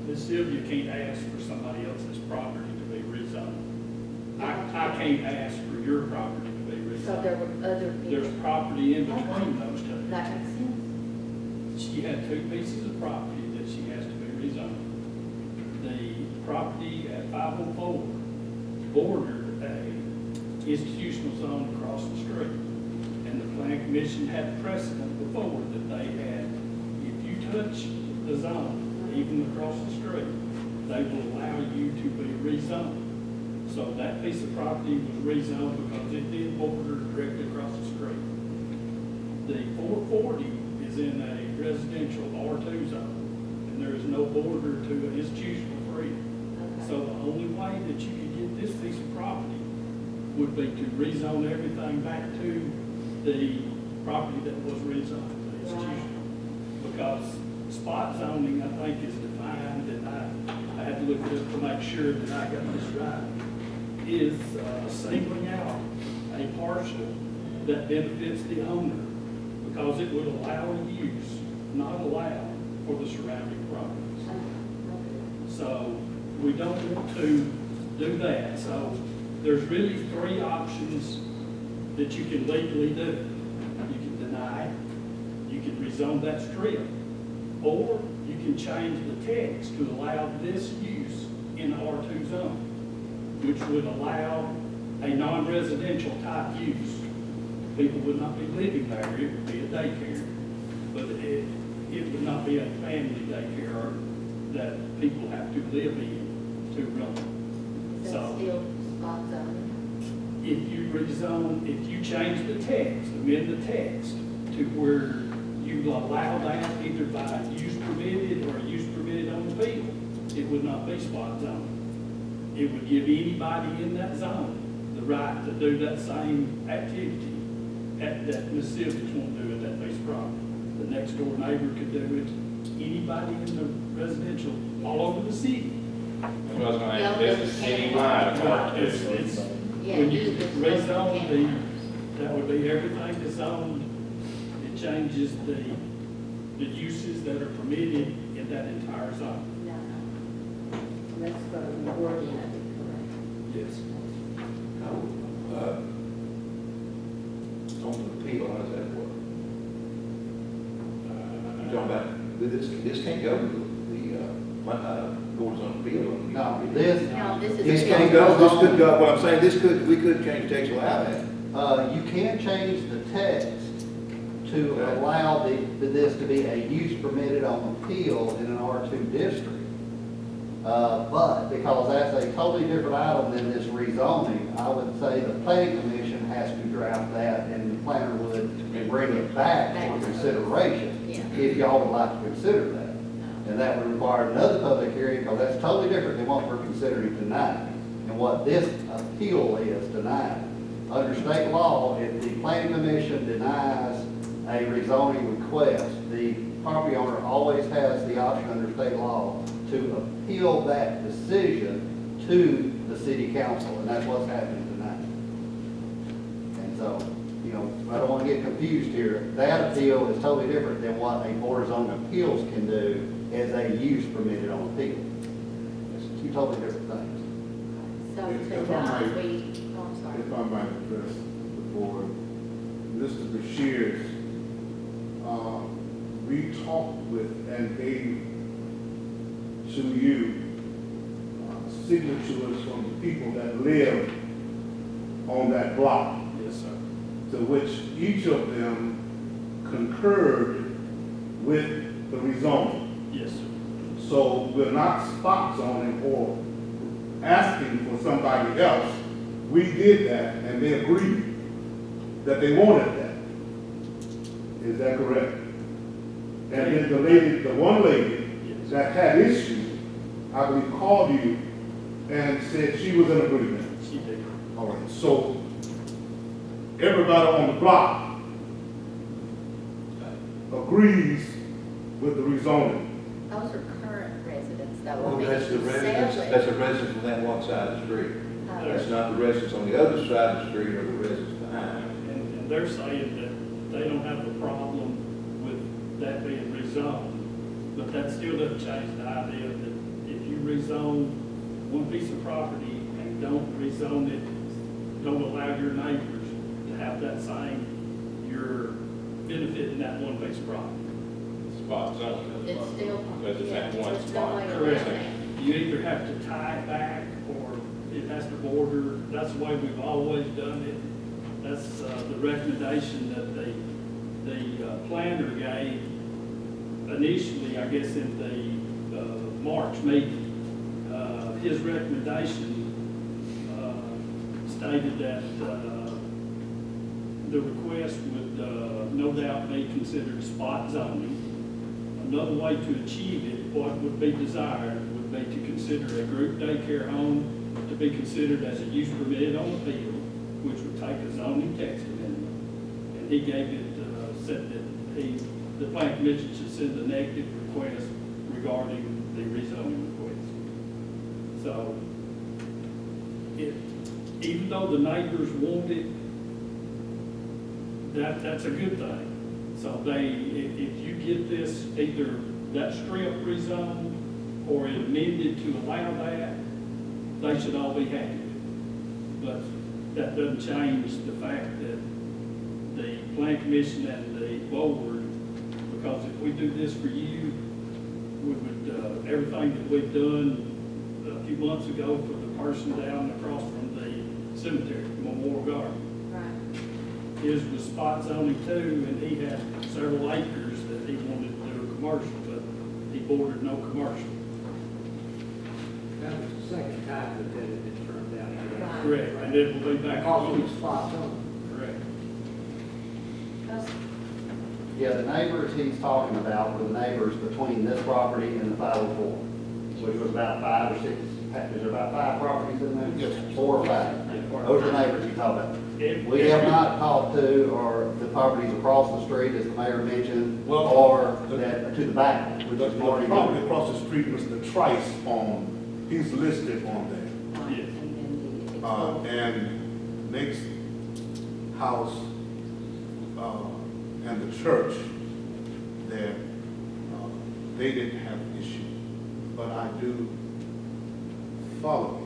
Ms. Sylvia can't ask for somebody else's property to be rezoned. I can't ask for your property to be rezoned. So there were other people. There's property in between those two. That makes sense. She had two pieces of property that she has to be rezoned. The property at 504 bordered a institutional zone across the street. And the planning commission had precedent before that they had, if you touch the zone, even across the street, they will allow you to be rezoned. So that piece of property was rezoned because it did border directly across the street. The 440 is in a residential R2 zone, and there is no border to an institutional freedom. So the only way that you could get this piece of property would be to rezone everything back to the property that was rezoned, the institutional. Because spot zoning, I think, is defined, and I had to look it up to make sure that I got this right, is singling out a parcel that benefits the owner because it would allow use, not allow for the surrounding properties. So we don't want to do that. So there's really three options that you can legally do. You can deny, you can rezone that strip, or you can change the text to allow this use in the R2 zone, which would allow a non-residential type use. People would not be living there, it would be a daycare, but it would not be a family daycare that people have to live in to run. Is that So still spot zoning? if you rezone, if you change the text, amend the text to where you allow that either by use permitted or use permitted on appeal, it would not be spot zoning. It would give anybody in that zone the right to do that same activity that Ms. Sylvia's won't do at that piece of property. The next door neighbor could do it, anybody in the residential, all over the city. I was gonna ask, this is citywide, part two. It's, Yeah, when you use this rezone campers. that would be everything that's zoned. It changes the uses that are permitted in that entire zone. No. That's the wording of it, correct? Yes. On the appeal, how does that work? You're talking about, this can't go to the boards on appeal. No, this, No, this is. This can't go, this could go, what I'm saying, we could change the text to allow that. you can change the text to Okay. allow this to be a use permitted on appeal in an R2 district. But because that's a totally different item than this rezoning, I would say the planning commission has to draft that and the planner would bring it back for consideration. Yeah. If y'all would like to consider that. No. And that would require another public hearing because that's totally different than what we're considering tonight. And what this appeal is tonight. Under state law, if the planning commission denies a rezoning request, the property owner always has the option under state law to appeal that decision to the city council, and that's what's happening tonight. And so, you know, I don't want to get confused here. That appeal is totally different than what a board of zoning appeals can do as a use permitted on appeal. It's two totally different things. So If I tonight, might- I'm sorry. If I might address the board, Mr. Bashir's, we talked with and gave to you signatures from the people that live on that block, Yes, sir. to which each of them concurred with the rezoning. Yes, sir. So we're not spot zoning or asking for somebody else. We did that and they agreed that they wanted that. Is that correct? And then the lady, the one lady that had issues, I believe called you and said she was in agreement. She did. All right, so everybody on the block agrees with the rezoning. Those are current residents, though. Well, that's the residents, that's a resident from that one side of the street. Oh. That's not the residents on the other side of the street or the residents behind. And they're saying that they don't have a problem with that being rezoned, but that still doesn't change the idea that if you rezone one piece of property and don't rezone it, don't allow your neighbors to have that same, you're benefiting that one piece of property. Spot zone. It's still, Because it's yeah, that one there's no spot. way around Correct. that. You either have to tie it back or it has to border. That's the way we've always done it. That's the recommendation that the planner gave initially, I guess, in the March meeting. His recommendation stated that the request would no doubt be considered spot zoning. Another way to achieve it, what would be desired, would be to consider a group daycare home to be considered as a use permitted on the field, which would take a zoning text amendment. And he gave it, said that the plan commission should send a negative request regarding the rezoning request. So, even though the neighbors want it, that's a good thing. So if you get this, either that strip rezoned or it amended to allow that, they should all be happy. But that doesn't change the fact that the plan commission and the board, because if we do this for you, we would, everything that we've done a few months ago for the person down across from the cemetery, Memorial Garden. Right. His was spot zoning too, and he had several acres that he wanted to do a commercial, but he bordered no commercial. That was the second time that it had turned out. Right. Correct, and it will be back. Because of the spot zone. Correct. Yeah, the neighbors he's talking about were the neighbors between this property and the 504, which was about 5 or 6, is there about 5 properties in there? Yes. 4 or 5. Those are the neighbors he's talking about. If- We have not talked to, or the properties across the street, as the mayor mentioned, Well, or that to the back, which The is more. property across the street, Mr. Trice on, he's listed on there. Right. Yes. And then the And next house, and the church there, they didn't have an issue, but I do follow it.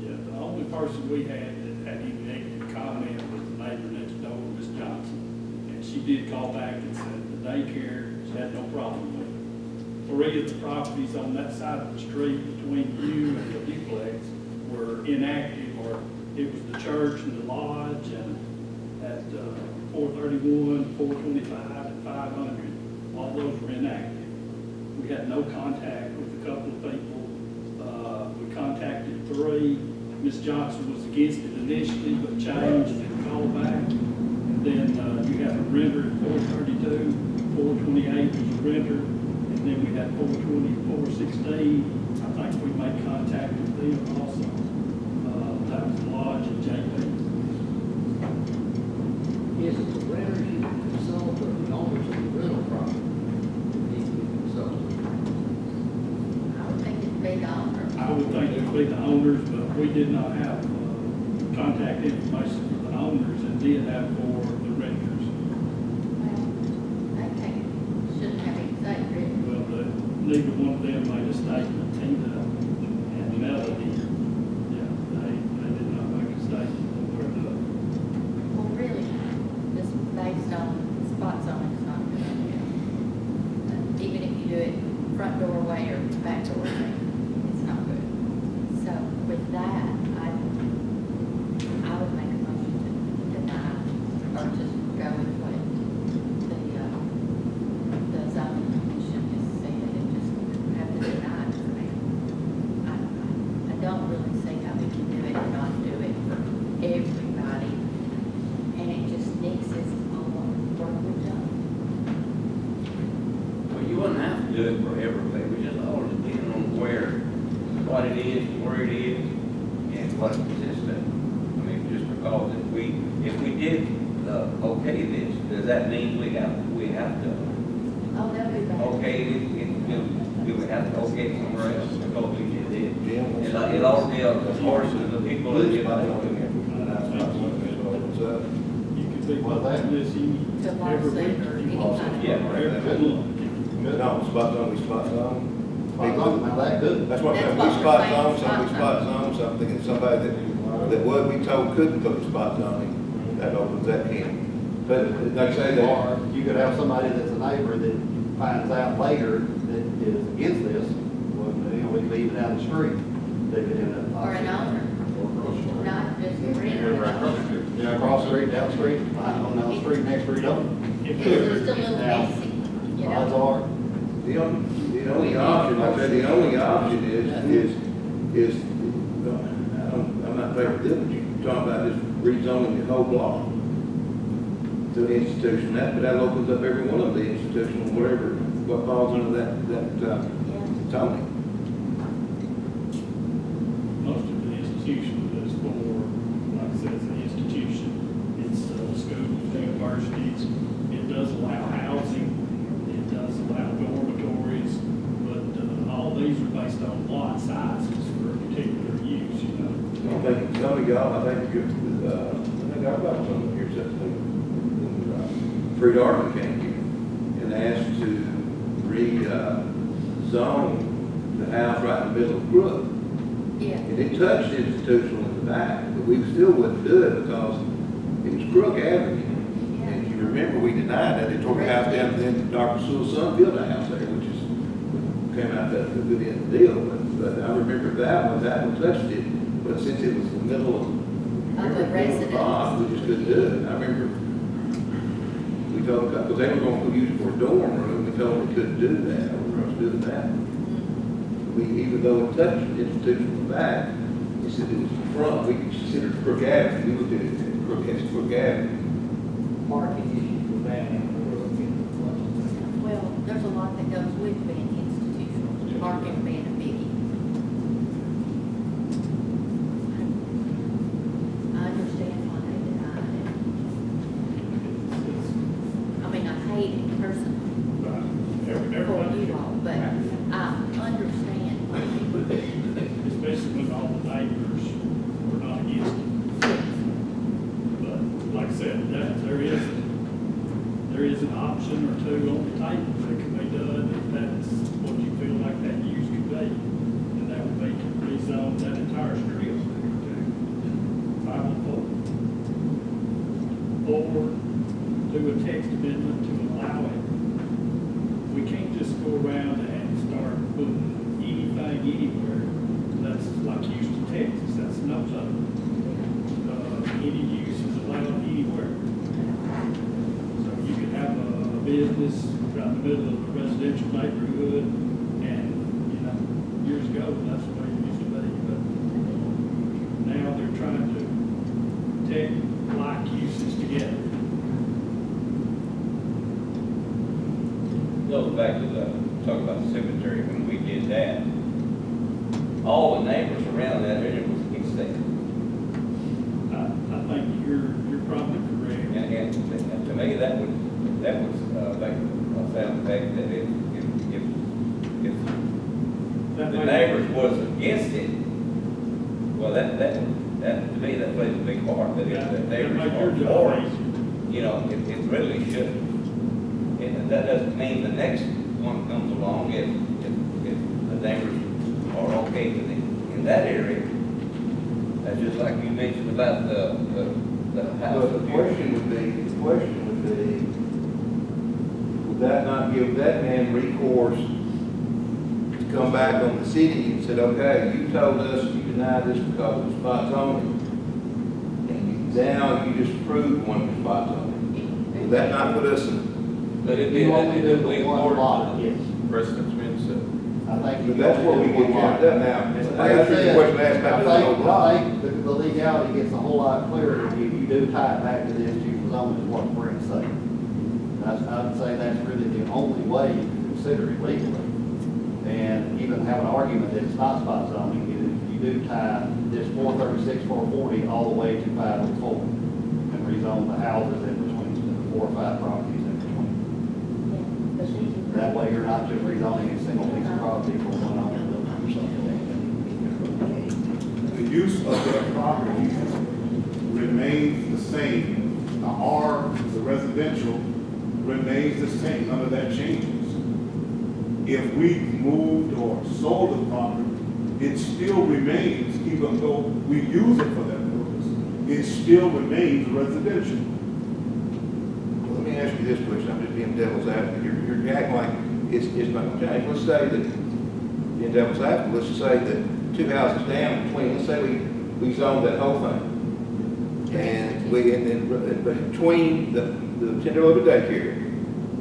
Yeah, the only person we had that had any negative comment was the neighbor next door, Miss Johnson. And she did call back and said the daycare, she had no problem with it. 3 of the properties on that side of the street between you and the duplex were inactive, or it was the church and the lodge, and at 431, 425, and 500, all those were inactive. We had no contact with a couple of people. We contacted 3. Ms. Johnson was against it initially, but changed and called back. And then you have a renter at 432, 428 was a renter, and then we had 420, 416. I think we made contact with them also. That was Lodge and JP. Is it the renters you consult or the owners of the rental property that need to be consulted? I would think it'd be the owner. I would think it would be the owners, but we did not have contact information for the owners and did have for the renters. Well, they can't, shouldn't have any say, really. Well, neither one of them made a statement, Tina and Melody. Yeah, they did not make a statement for the, Well, really, just based on spot zoning is not good idea. Even if you do it front doorway or back doorway, it's not good. So with that, I would make a motion to deny do it for everybody, we just all depend on what it is, where it is, and what it consists of. I mean, just because if we did, okay this, does that mean we have to, Oh, that'll be better. okay, do we have to okay it somewhere else because we did it? It all deals, of course, with the people that get out of it. You could be Well, that- watching this To every Lawson week. or any kind of. Yeah, Or every month. No, spot zone, we spot zone. Now, that good. That's what I'm saying, That's we what spot we're saying, zone, some we spot spot zone, so I'm thinking somebody that what we told couldn't put spot zoning, that opens that can. But like I say, that, Or you could have somebody that's a neighbor that finds out later that is against this, well, you know, we could leave it down the street. They could end up. Or an owner, not just a renter. Yeah, across the street, down the street, on down the street, next street over. It's just a little messy, you Odds know? are, the only option, like I said, the only option is, I'm not in favor of this, but you're talking about just rezoning the whole block to an institution, that opens up every one of the institutional, whatever, what falls under that Yeah. zoning. Most of the institutions is for, like I said, it's an institution. It's schools, universities. It does allow housing. It does allow dormitories. But all these are based on lot sizes for a particular use, you know. I think some of y'all, I think I got about some here, Freed Arden came here and asked to rezone the house right in the middle of Brook. Yeah. And it touched institutional in the back, but we still wouldn't do it because it was Crook Avenue. And if you remember, we denied that, they tore the house down, and then Dr. Sewell's son built a house there, which is, came out that a good end of the deal. But I remember that one touched it, but since it was in the middle of the residence. we just couldn't do it. I remember we told, because they were going to use it for a dorm room, we told them we couldn't do that, we were going to do that. Even though it touched the institution in the back, he said it was the front, we considered Crook Avenue, we looked at it as Crook Avenue. Parking issues with that. Well, there's a lot that goes with being institutional, parking being a biggie. I understand why they denied it. I mean, I hate it personally for Everybody, you all, but I understand why people do. especially when all the neighbors were not against it. But like I said, there is an option or two on the table that can be done if that's what you feel like that use could be. And that would be to rezone that entire street to 504. Or do a text amendment to allow it. We can't just go around and start putting anything anywhere. That's like Houston, Texas, that's no zone. Any use is allowed anywhere. So you could have a business right in the middle of a residential neighborhood, and, you know, years ago, that's the way it used to be, but now they're trying to take like uses together. Goes back to talk about the cemetery, when we did that, all the neighbors around that area was against that. I think you're probably correct. And to me, that was like, I found the fact that if That the may- neighbors was against it, well, that, to me, that plays a big part, that if the That neighbors make are your for job it, easier. you know, it really should. And that doesn't mean the next one comes along if the neighbors are okay with it in that area. That's just like you mentioned about the house. But the question would be, would that not give that man recourse to come back on the city and said, okay, you told us you denied this because of spot zoning, and now you just approved one for spot zoning. Would that not put us in? But it'd be You only do the way one more. lot, yes. Precedent's been set. I think. But that's where we get jammed up now. That's the question I asked about the whole block. I think the legality gets a whole lot clearer if you do tie it back to the institutional zone is what Brent's saying. I would say that's really the only way you can consider illegally. And even have an argument that it's not spot zoning, you do tie this 436, 440 all the way to 504 and rezone the houses in between, the 4 or 5 properties in between. That way you're not just rezoning a single piece of property for one owner or something. The use of that property remains the same. The R, the residential, remains the same. None of that changes. If we moved or sold the property, it still remains, even though we use it for that purpose, it still remains residential. Well, let me ask you this question, I'm just being devil's advocate, you're acting like it's not gonna change. Let's say that, being devil's advocate, let's just say that 2 houses down between, let's say we zoned that whole thing. And but between the $10 daycare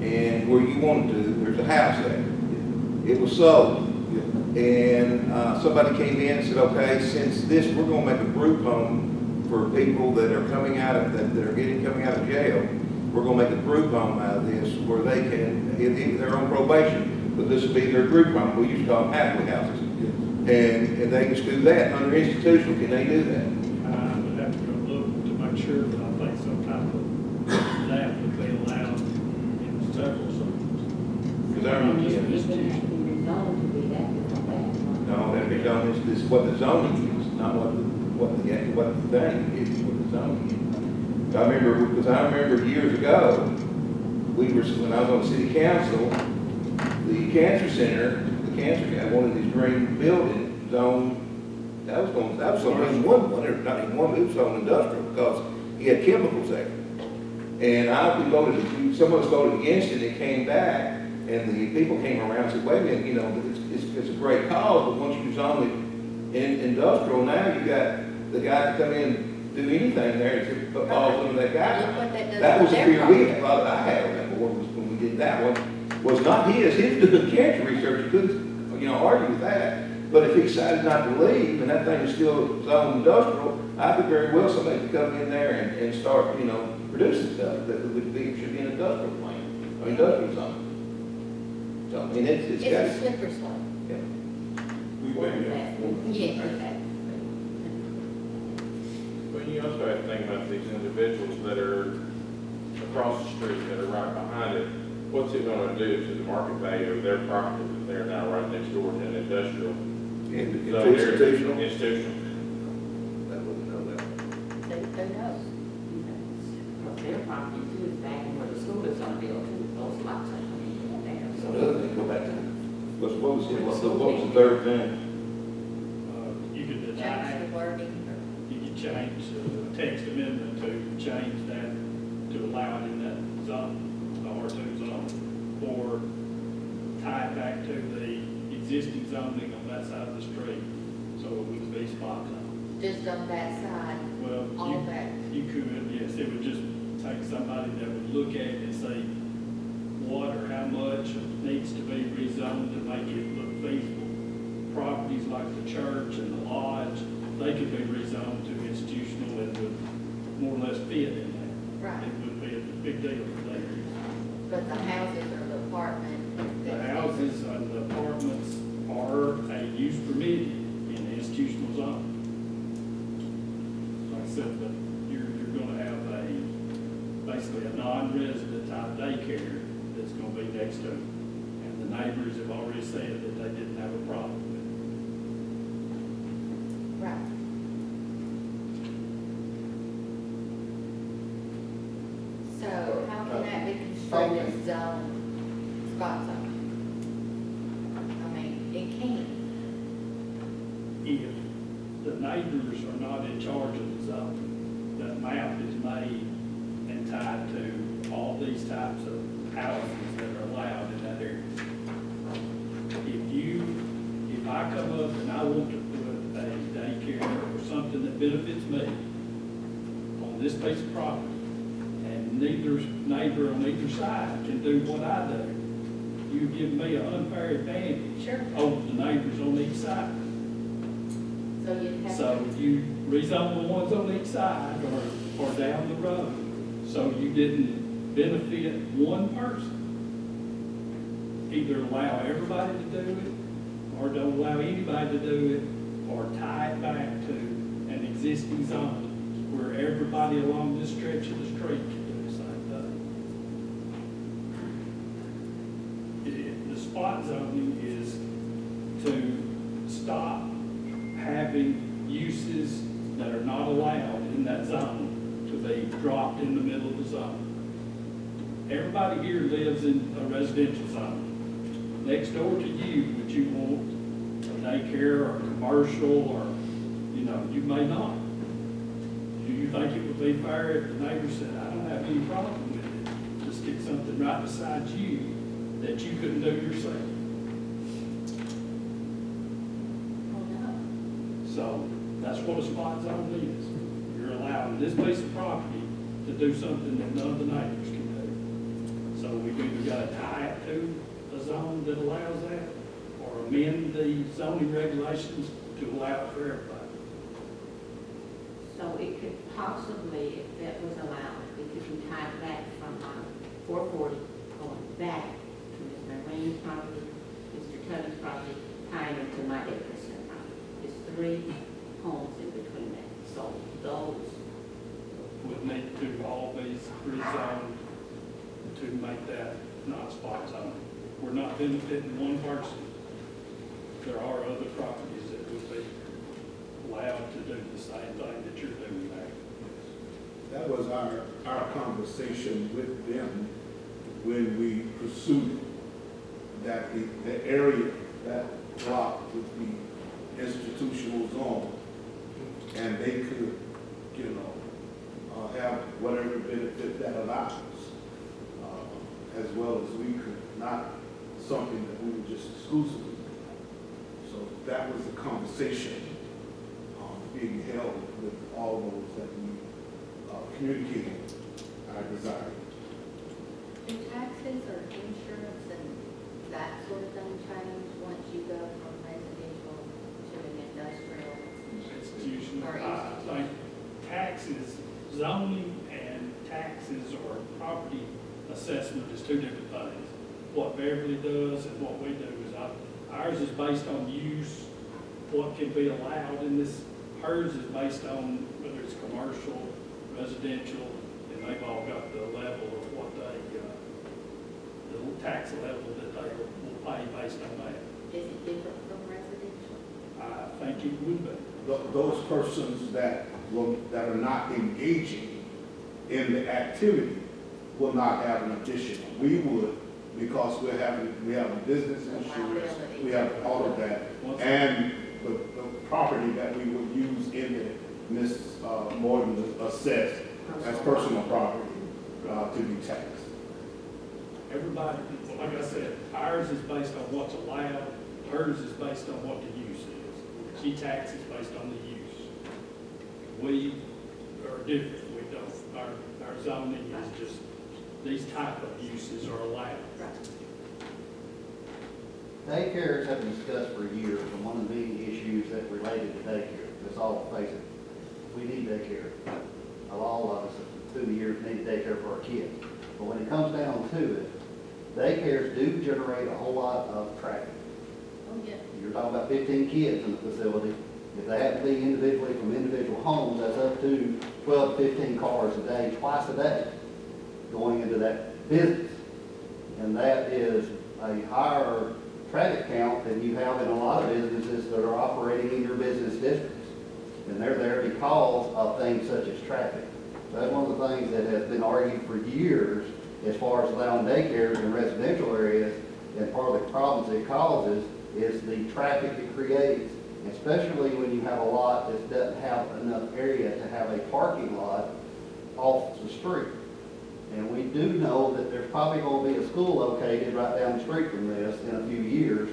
and where you wanted to, there's a house there. It was sold. And somebody came in and said, okay, since this, we're gonna make a group home for people that are coming out of, that are coming out of jail. We're gonna make a group home out of this where they can, they're on probation, but this will be their group home. We used to call them halfway houses. And they can just do that. Under institutional, can they do that? I would have to go look to make sure, but I think some type of that would be allowed in several zones. Because I remember, Even if it has to be rezoned to be that, no, that'd be done, this is what the zoning is, not what the thing is, what the zoning is. I remember years ago, when I was on the city council, the cancer center, the cancer guy wanted these green buildings zoned, that was going to be one, not even one, it was on industrial, because he had chemicals there. And some of us voted against it, it came back, and the people came around and said, wait a minute, you know, it's a great cause, but once you zone it in industrial, now you got the guy to come in and do anything there to put balls under that guy. Look what that does That to was the their fear property. we had, well, I had on that board, was when we did that one, was not his was doing cancer research, you couldn't, argue with that. But if he decided not to leave, and that thing is still zoned industrial, I could very well somebody could come in there and start, producing stuff that should be an industrial plant, or industrial zone. So, I mean, it's got. It's a slippery slope. Yeah. We've been here before. Yeah, okay. But you also have to think about these individuals that are across the street, that are right behind it. What's it gonna do to the market value of their property that they're now right next door to an industrial? Institutional? Institutional. I wouldn't know that. Who knows? because their property too is back in where the school is on built, too, those lots are coming in there, So so. the other thing, go back to, what was the third thing? You could Change design, the wording. you could change the text amendment to change that, to allow it in that zone, the R2 zone, or tie it back to the existing zoning on that side of the street, so it would be spot zone. Just on that side, Well, all that. you could, yes, it would just take somebody that would look at it and say what or how much needs to be rezoned to make it look feasible. Properties like the church and the lodge, they could be rezoned to institutional and would more or less fit in there. Right. It would be a big deal for them. But the houses or the apartment. The houses and the apartments are a use permitted in the institutional zone. Like I said, but you're gonna have basically a non-resident type daycare that's gonna be next to it. And the neighbors have already said that they didn't have a problem with it. Right. So how can that be construed as zone, spot zone? I mean, it can't. If the neighbors are not in charge of the zone, that map is made and tied to all these types of houses that are allowed in that area. If I come up and I want to put a daycare or something that benefits me on this piece of property, and neither neighbor on either side can do what I do, you give me an unfair advantage Sure. over the neighbors on each side. So you'd have. So you rezone the ones on each side or down the road, so you didn't benefit one person. either allow everybody to do it, or don't allow anybody to do it, or tie it back to an existing zone where everybody along this stretch of the street can do the same thing. The spot zoning is to stop having uses that are not allowed in that zone to be dropped in the middle of the zone. Everybody here lives in a residential zone. Next door to you, would you want a daycare or commercial, or, you know, you may not. Do you think it would be fair if the neighbor said, I don't have any problem with it, to stick something right beside you that you couldn't do yourself? Oh, no. So that's what a spot zone is. You're allowing this piece of property to do something that none of the neighbors can do. So we've either got to tie it to a zone that allows that, or amend the zoning regulations to allow it for everybody. So it could possibly, if that was allowed, it could be tied back from 440 going back to Mr. Green's property, Mr. Tubby's property, tying into my Henderson property. It's 3 homes in between that. So those, Would need to all be rezoned to make that not spot zone. We're not benefiting one person. There are other properties that would be allowed to do the same thing that you're doing there. That was our conversation with them when we pursued that the area, that block would be institutional zone. And they could, you know, have whatever benefit that allows, as well as we could, not something that we would just exclusively. So that was the conversation being held with all those that we communicated our desire. Do taxes or insurance and that sort of thing change once you go from residential to an industrial? Institutional, Or I think taxes, zoning and taxes or property assessment is 2 different things. What Beverly does and what we do is ours is based on use, what can be allowed in this. Hers is based on whether it's commercial, residential, and they've all got the level of what they, the tax level that they will pay based on that. Is it different from residential? I think it would be. Those persons that are not engaging in the activity will not have an addition. We would, because we have a business insurance, we have all of that, and the property that we would use in it, Ms. Morgan assessed as personal property to be taxed. Everybody, like I said, ours is based on what's allowed, hers is based on what the use is. She taxes based on the use. We are different, we don't, our zoning is just, these type of uses are allowed. Daycares have been discussed for years, and one of the main issues that related to daycare, let's all face it, we need daycare. All of us through the years need daycare for our kids. But when it comes down to it, daycares do generate a whole lot of traffic. Oh, yeah. You're talking about 15 kids in the facility. If they happen to be individually from individual homes, that's up to 12 to 15 cars a day, twice a day, going into that business. And that is a higher traffic count than you have in a lot of businesses that are operating in your business districts. And they're there because of things such as traffic. That's one of the things that has been argued for years as far as allowing daycares in residential areas. And part of the problems it causes is the traffic it creates, especially when you have a lot that doesn't have enough area to have a parking lot off the street. And we do know that there's probably going to be a school located right down the street from this in a few years.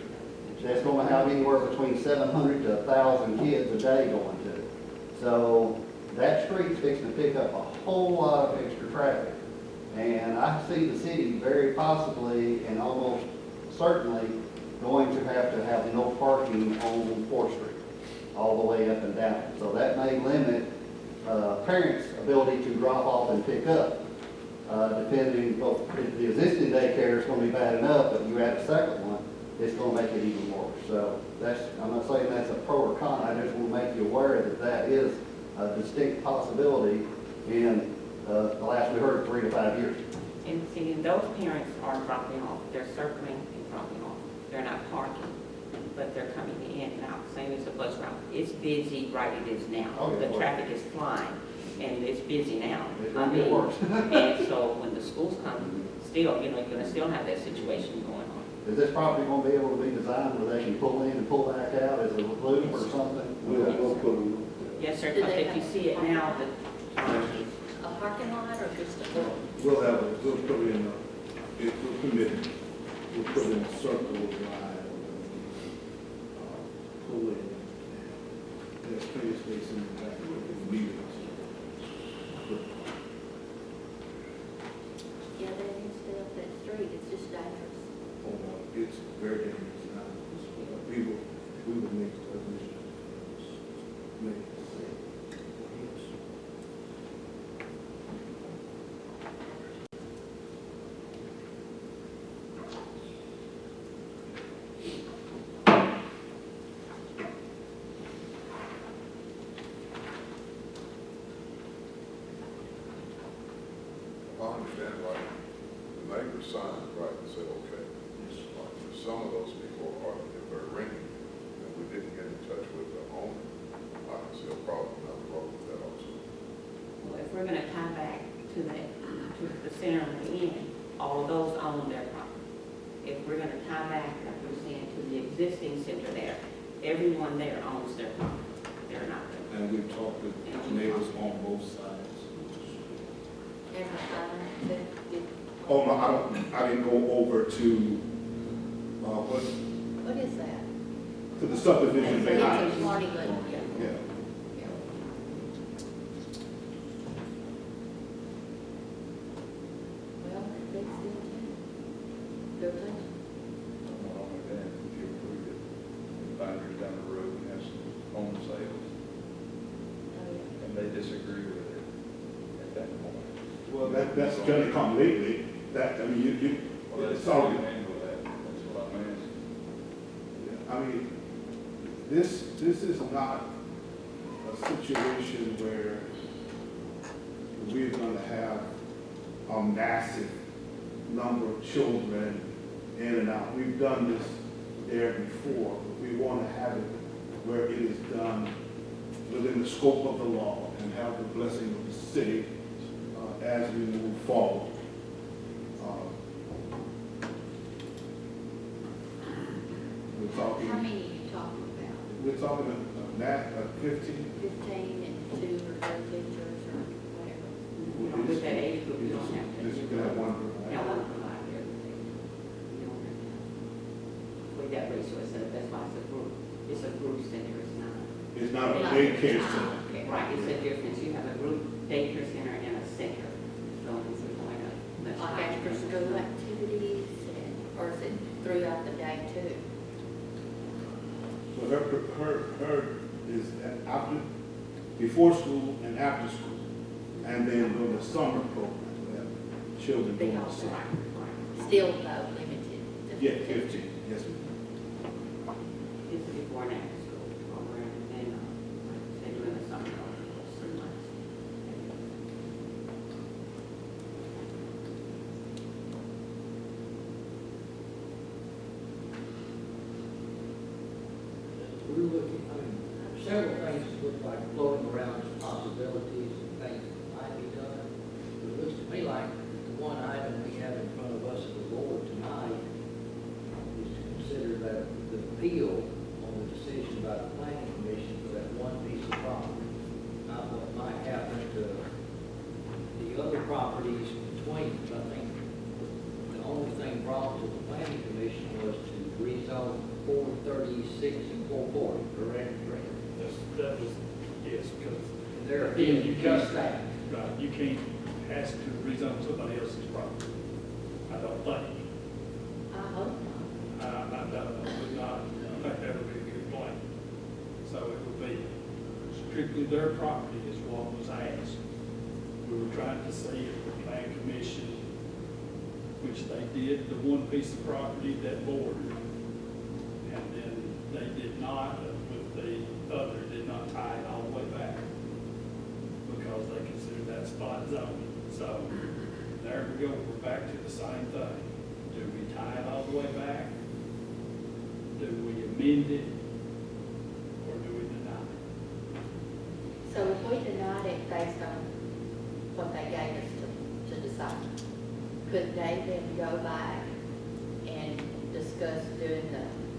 That's going to have anywhere between 700 to 1,000 kids a day going to it. So that street's fixing to pick up a whole lot of extra traffic. And I see the city very possibly and almost certainly going to have no parking on 4th Street all the way up and down. So that may limit parents' ability to drop off and pick up depending, well, if the existing daycare is gonna be bad enough, but you add a second one, it's gonna make it even worse. So that's, I'm not saying that's a pro or con, I just want to make you aware that that is a distinct possibility in, the last we heard, 3 to 5 years. And see, those parents are dropping off, they're circling and dropping off. They're not parking, but they're coming in and out, same as the bus route. It's busy right it is now. Okay, The well. traffic is flying, and it's busy now. It's gonna get worse. And so when the schools come, still, you know, you're gonna still have that situation going on. Is this property gonna be able to be designed where they can pull in and pull back out as a loop or something? We'll put them. Yes, sir, Do because they if you have- see it now, the, A parking lot or just a little? We'll put it in we'll commit, we'll put it in a circle line, pull in. There's plenty of space in the back where we need it. Yeah, they need to stay up that street, it's just dangerous. It's very dangerous now. We will make the admission. Make it safe. I understand, right, the neighbors signed, right, and said, okay. Right, but some of those people are, if they're renting, and we didn't get in touch with the owner, I can see a problem down the road with that also. well, if we're gonna tie back to the center of the inn, all of those own their property. If we're gonna tie back, like we're saying, to the existing center there, everyone there owns their property. They're not there. And we've talked with neighbors on both sides. There's a sign that did, Oh, no, I didn't go over to, what is that? to the subdivision behind. It's a party, but, Yeah. well, they still can. They're good. Not only that, if you approve it, binders down the road and have some home sales, Oh, yeah. and they disagree with it at that point. Well, that's generally come lately, that, I mean, Well, it's that's how already, you handle that, that's what I'm asking. I mean, this is not a situation where we're gonna have a massive number of children in and out. We've done this there before, but we wanna have it where it is done within the scope of the law and have the blessing of the city as we move forward. We're talking. How many are you talking about? We're talking a 15. 15 and 2 or 3 teachers or whatever? With that age group, you don't have to. This is that one. Yeah, one provider. You don't have to. We got resources, that's why it's a group. It's a group center, it's not. It's not a daycare center. Right, it's a difference. You have a group daycare center and a center. So it's going to. Like after school activities, and, or is it throughout the day too? So her is after, before school and after school, and then during the summer program, we have children They doing the also, summer. still though limited to Yeah, 15, yes, ma'am. It's before and after school program, and they do in the summer, 3 months. We're looking, I mean, several things look like floating around as possibilities and things that might be done. But it looks to me like the one item we have in front of us as a board tonight is to consider that the appeal on the decision by the planning commission for that one piece of property, not what might happen to the other properties between. I think the only thing brought to the planning commission was to rezone 436 and 440, correct? That was, yes, because There again, you just can't, that. right, you can't ask to rezone somebody else's property. I don't think. I hope not. I would not, I think that would be a good plan. So it would be strictly their property is what was asked. We were trying to see if the plan commission which they did the one piece of property that bordered. And then they did not, with the other, did not tie it all the way back because they considered that spot zoning. So there we go, we're back to the same thing. Do we tie it all the way back? Do we amend it? Or do we deny it? So if we denied it based on what they gave us to decide, could they then go back and discuss doing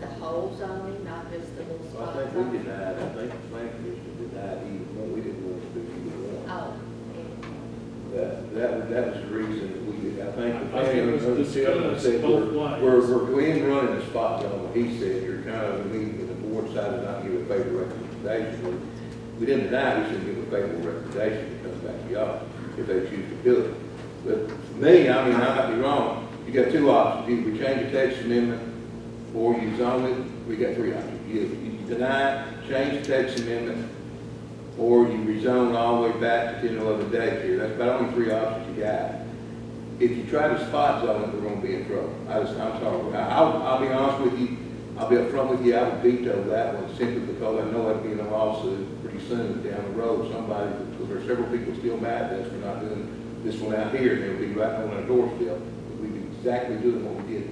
the whole zoning, not just the little So I spot think we zoning? denied, I think the plan commission denied either one, we didn't want to do either one. Oh, That was the reason that we did, I think the I think planning it was commission discussed said, both we're in running a spot zone, he said, you're kind of, the board decided not to give a favorable recommendation. We didn't deny, we shouldn't give a favorable recommendation, it comes back to y'all, if they choose to do it. But for me, I mean, I might be wrong, you got two options, either we change the text amendment, or you zone it, we got three options. You deny, change the text amendment, or you rezone all the way back to 10-11 daycare. That's about only three options you got. If you try to spot zone it, we're gonna be in trouble. I'm sorry, I'll be honest with you, I'll be upfront with you, I would veto that one simply because I know I'd be in a lawsuit pretty soon down the road. Somebody, because there are several people still mad at us for not doing this one out here, and they'll be right on our doorstep. We'd be exactly doing what we did,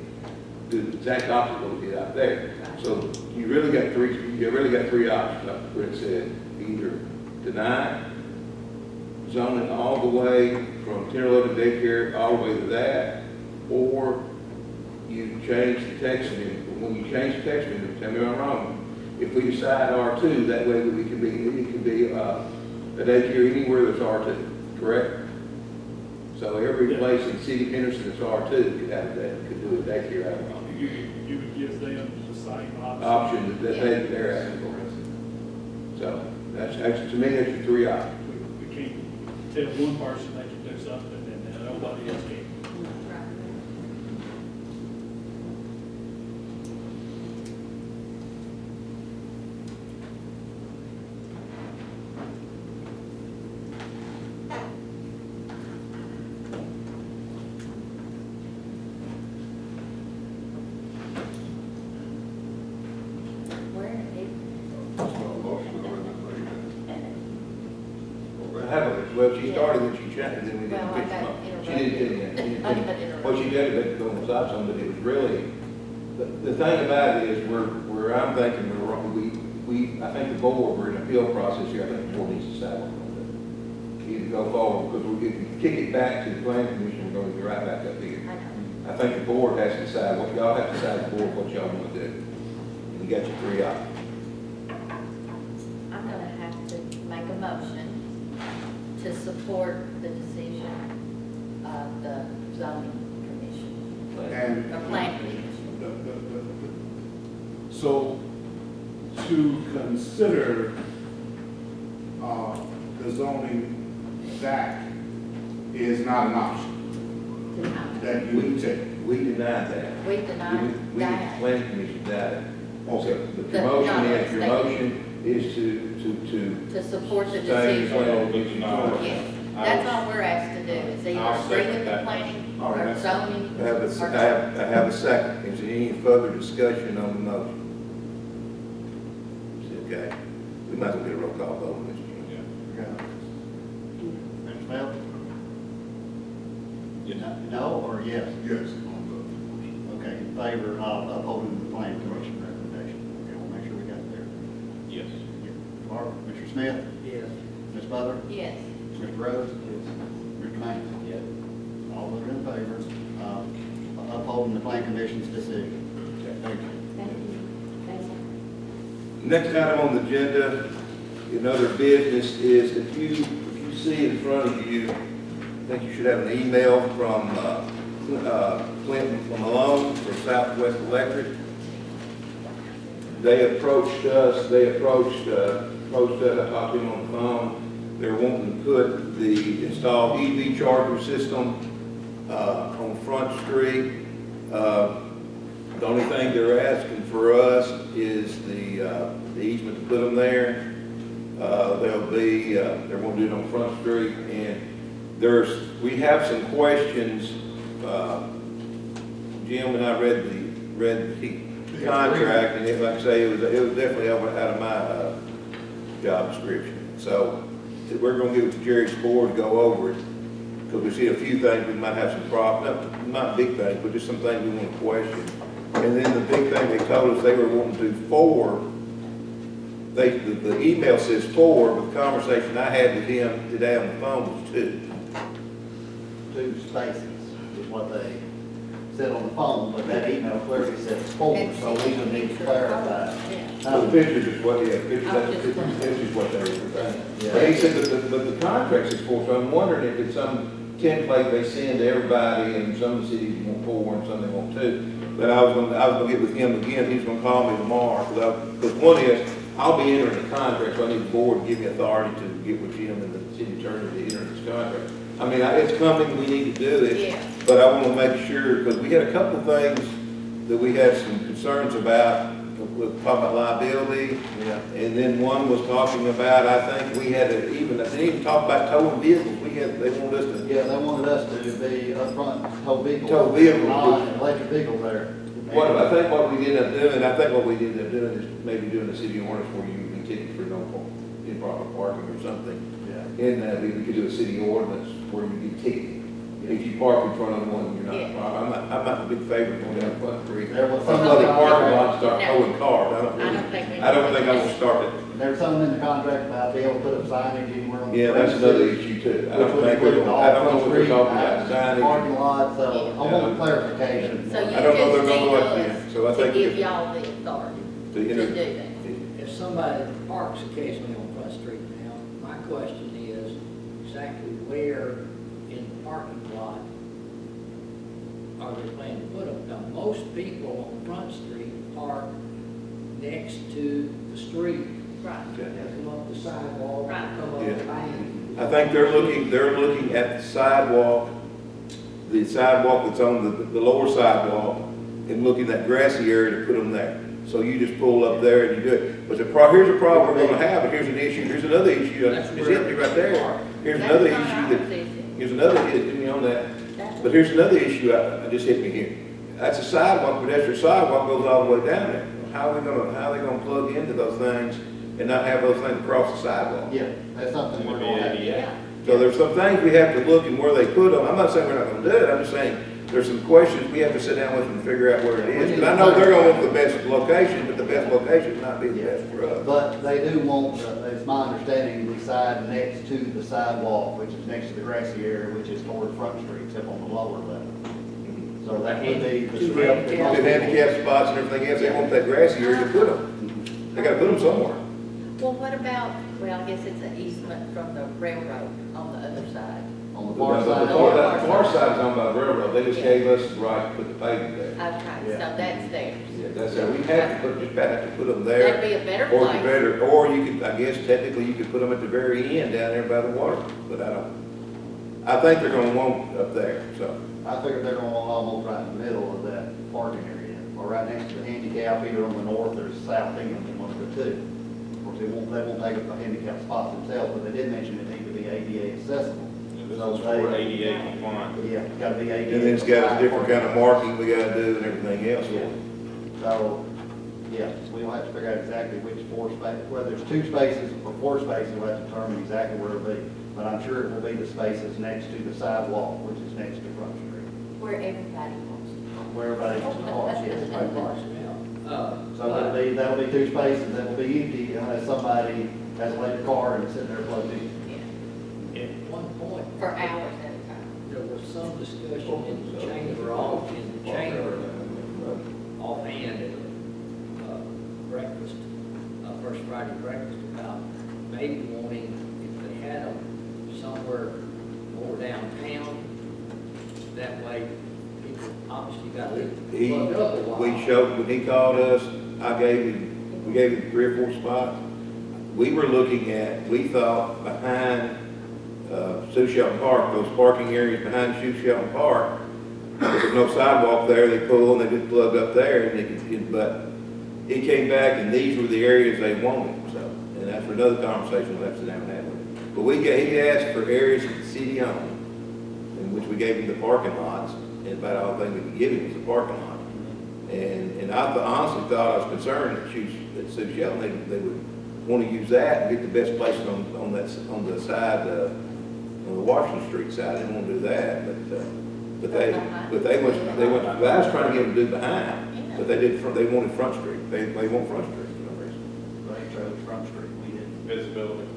do the exact opposite of what we did out there. So you really got three options, like Brent said, either deny, zone it all the way from 10-11 daycare all the way to that, or you change the text amendment. But when you change the text amendment, tell me if I'm wrong, if we decide R2, that way it can be a daycare anywhere that's R2, correct? So every place in the city of Henderson that's R2 could do a daycare out of it. You would give them the same Option that they're asking for. So that's to me, that's your three options. We can't tell one person they can do something and then nobody else can. where in it? Motion already made. Well, she started when she chatted, then we didn't Well, I pick them got up. She interrupted. didn't. I got interrupted. Well, she did it go on the side some, but it was really, the thing about it is, where I'm thinking we're wrong, I think the board, we're in an appeal process here, I think the board needs to decide what we're going to do. Either go forward, because if we kick it back to the planning commission, we're going to be right back up here. I know. I think the board has to decide, y'all have to decide the board what y'all want to do. And you got your three options. I'm gonna have to make a motion to support the decision of the zoning commission, And or planning commission. so to consider the zoning back is not an option Denied. that you would take. We denied that. We denied We, the that. planning commission denied it. Okay. But The- your motion no, is, your they- motion is to To support the Same as decision. well. Yes, that's all we're asked to do, is either I'll agree second with the that. planning All or right. zoning. I have a second. Is there any further discussion on the motion? Okay. We might as well get a roll call vote on this, Jim. Mr. Felton? Yes. No, or yes? Yes, Okay, in favor of upholding the planning commission recommendation. Okay, we'll make sure we got it there. Yes. Barbara, Mr. Smith? Yes. Ms. Butler? Yes. Mr. Rhodes? Mr. Manning? Yes. All those in favor of upholding the planning commission's decision? Okay, thank you. Thank you. Thank you. Next item on the agenda, in other business, is if you see in front of you, I think you should have an email from Clinton Malone from Southwest Electric. They approached us, I talked to them on the phone. They're wanting to put install EV charger system on Front Street. The only thing they're asking for us is the easement to put them there. They're going to do it on Front Street, and we have some questions Jim and I read the contract, and like I say, it was definitely out of my, job description. So, we're gonna give it to Jerry Spore to go over it, because we see a few things we might have some problems, not big things, but just some things we want to question. And then the big thing they told us, they were wanting to do 4. The email says 4, but the conversation I had with him today on the phone was 2. 2 spaces is what they said on the phone, but that email clearly says 4, so we would need to clarify. The pictures is what, yeah, pictures is what they were saying. Yeah. But he said, but the contract is 4, so I'm wondering if it's some template they send to everybody, and some of the cities want 4 and some they want 2. But I was gonna get with him again, he's gonna call me tomorrow, because one is, I'll be entering the contract, so I need the board to give me authority to get with Jim and the city attorney to enter this contract. I mean, it's coming, we need to do it, Yeah. but I want to make sure, because we had a couple of things that we had some concerns about, with talking about liability. Yeah. And then one was talking about, I think we had to even, they didn't even talk about towing vehicles, they wanted us to. Yeah, they wanted us to be upfront, tow vehicles. Tow vehicles. Electric vehicles there. I think what we ended up doing is maybe doing a city ordinance where you can be ticketed for improper parking or something. Yeah. And we could do a city ordinance where you get ticketed. If you park in front of one, you're not, Yeah. I'm not a big favorite going down Front Street. There was Some some other in the parking contract. lots start towing cars. I don't think I will start it. There's something in the contract about being able to put up signage anywhere on the. Yeah, that's another issue too. I don't think we're gonna, I don't know what they're talking about, signage. Parking lot, so I want clarification. So you I don't know just they're gonna need go like us that, so I to think give if- y'all the authority To to do enter- that. If somebody parks occasionally on Front Street now, my question is exactly where in the parking lot are they planning to put them? Now, most people on Front Street park next to the street. Right. They come up the sidewalk, Right. come up Yeah. the bank. I think they're looking at the sidewalk that's on the lower sidewalk, and looking at grassy area to put them there. So you just pull up there and you do it. But here's a problem we're gonna have, and here's an issue, here's another issue, it's hit me right there. Here's That's another not issue our that, position. here's another, hit me on that. That's- But here's another issue, I just hit me here. That's a sidewalk, pedestrian sidewalk goes all the way down there. How are they gonna plug into those things and not have those things across the sidewalk? Yeah, that's something we're gonna have. Yeah. So there's some things we have to look and where they put them. I'm not saying we're not gonna do it, I'm just saying, there's some questions we have to sit down with them and figure out where it is. Because I know they're gonna want the best location, but the best location might be the best for us. But they do want, it's my understanding, the side next to the sidewalk, which is next to the grassy area, which is toward Front Street, except on the lower level. So that would be the strip. that The most people- handicap spots and everything else, they want that grassy area to put them. They gotta put them somewhere. Well, what about, well, I guess it's an easement from the railroad on the other side. On the The far side. far side is owned by the railroad, they just gave us the right to put the pavement there. Okay, so Yeah. that's theirs. Yeah, that's it, we have to put, just about have to put them That'd there. be a better Or place. or you could, I guess technically you could put them at the very end down there by the water, but I think they're gonna want up there, so. I figure they're gonna want almost right in the middle of that parking area, or right next to the handicap, either on the north or south end, one of the two. Of course, they won't take up the handicap spots themselves, but they did mention it need to be ADA accessible. This is for ADA compliant. Yeah, it's gotta be ADA. And then it's got a different kind of marking we gotta do and everything else. Yeah. So, yeah, we'll have to figure out exactly which 4 spaces, whether there's 2 spaces or 4 spaces, we'll have to determine exactly where it'll be. But I'm sure it will be the spaces next to the sidewalk, which is next to Front Street, Where everybody wants to go. where everybody wants to park, yes. Everybody parks now. So that'll be 2 spaces that will be empty unless somebody has a electric car and sitting there plugged in. Yeah. At one point, For hours at a time. there was some discussion in the chamber, offhand at breakfast, first Friday breakfast, about maybe wanting, if they had them somewhere more downtown, that way people obviously got to plug up a while. When he called us, we gave him 3 or 4 spots. We were looking at, we thought behind, Sue Shelton Park, those parking areas behind Sue Shelton Park, there was no sidewalk there, they pull and they just plug up there, and they could, but he came back and these were the areas they wanted, so, and that's for another conversation we'll have to sit down and have with him. But he asked for areas that the city owned, in which we gave him the parking lots, And about all thing we could give him was the parking lot. And I honestly thought, I was concerned that Sioux Shelton, they would want to use that and get the best place on the side, on the Washington Street side. They didn't want to do that, but they went, I was trying to get them to do behind, but they wanted Front Street. They want Front Street for some reason. They chose Front Street, we didn't. Visibility.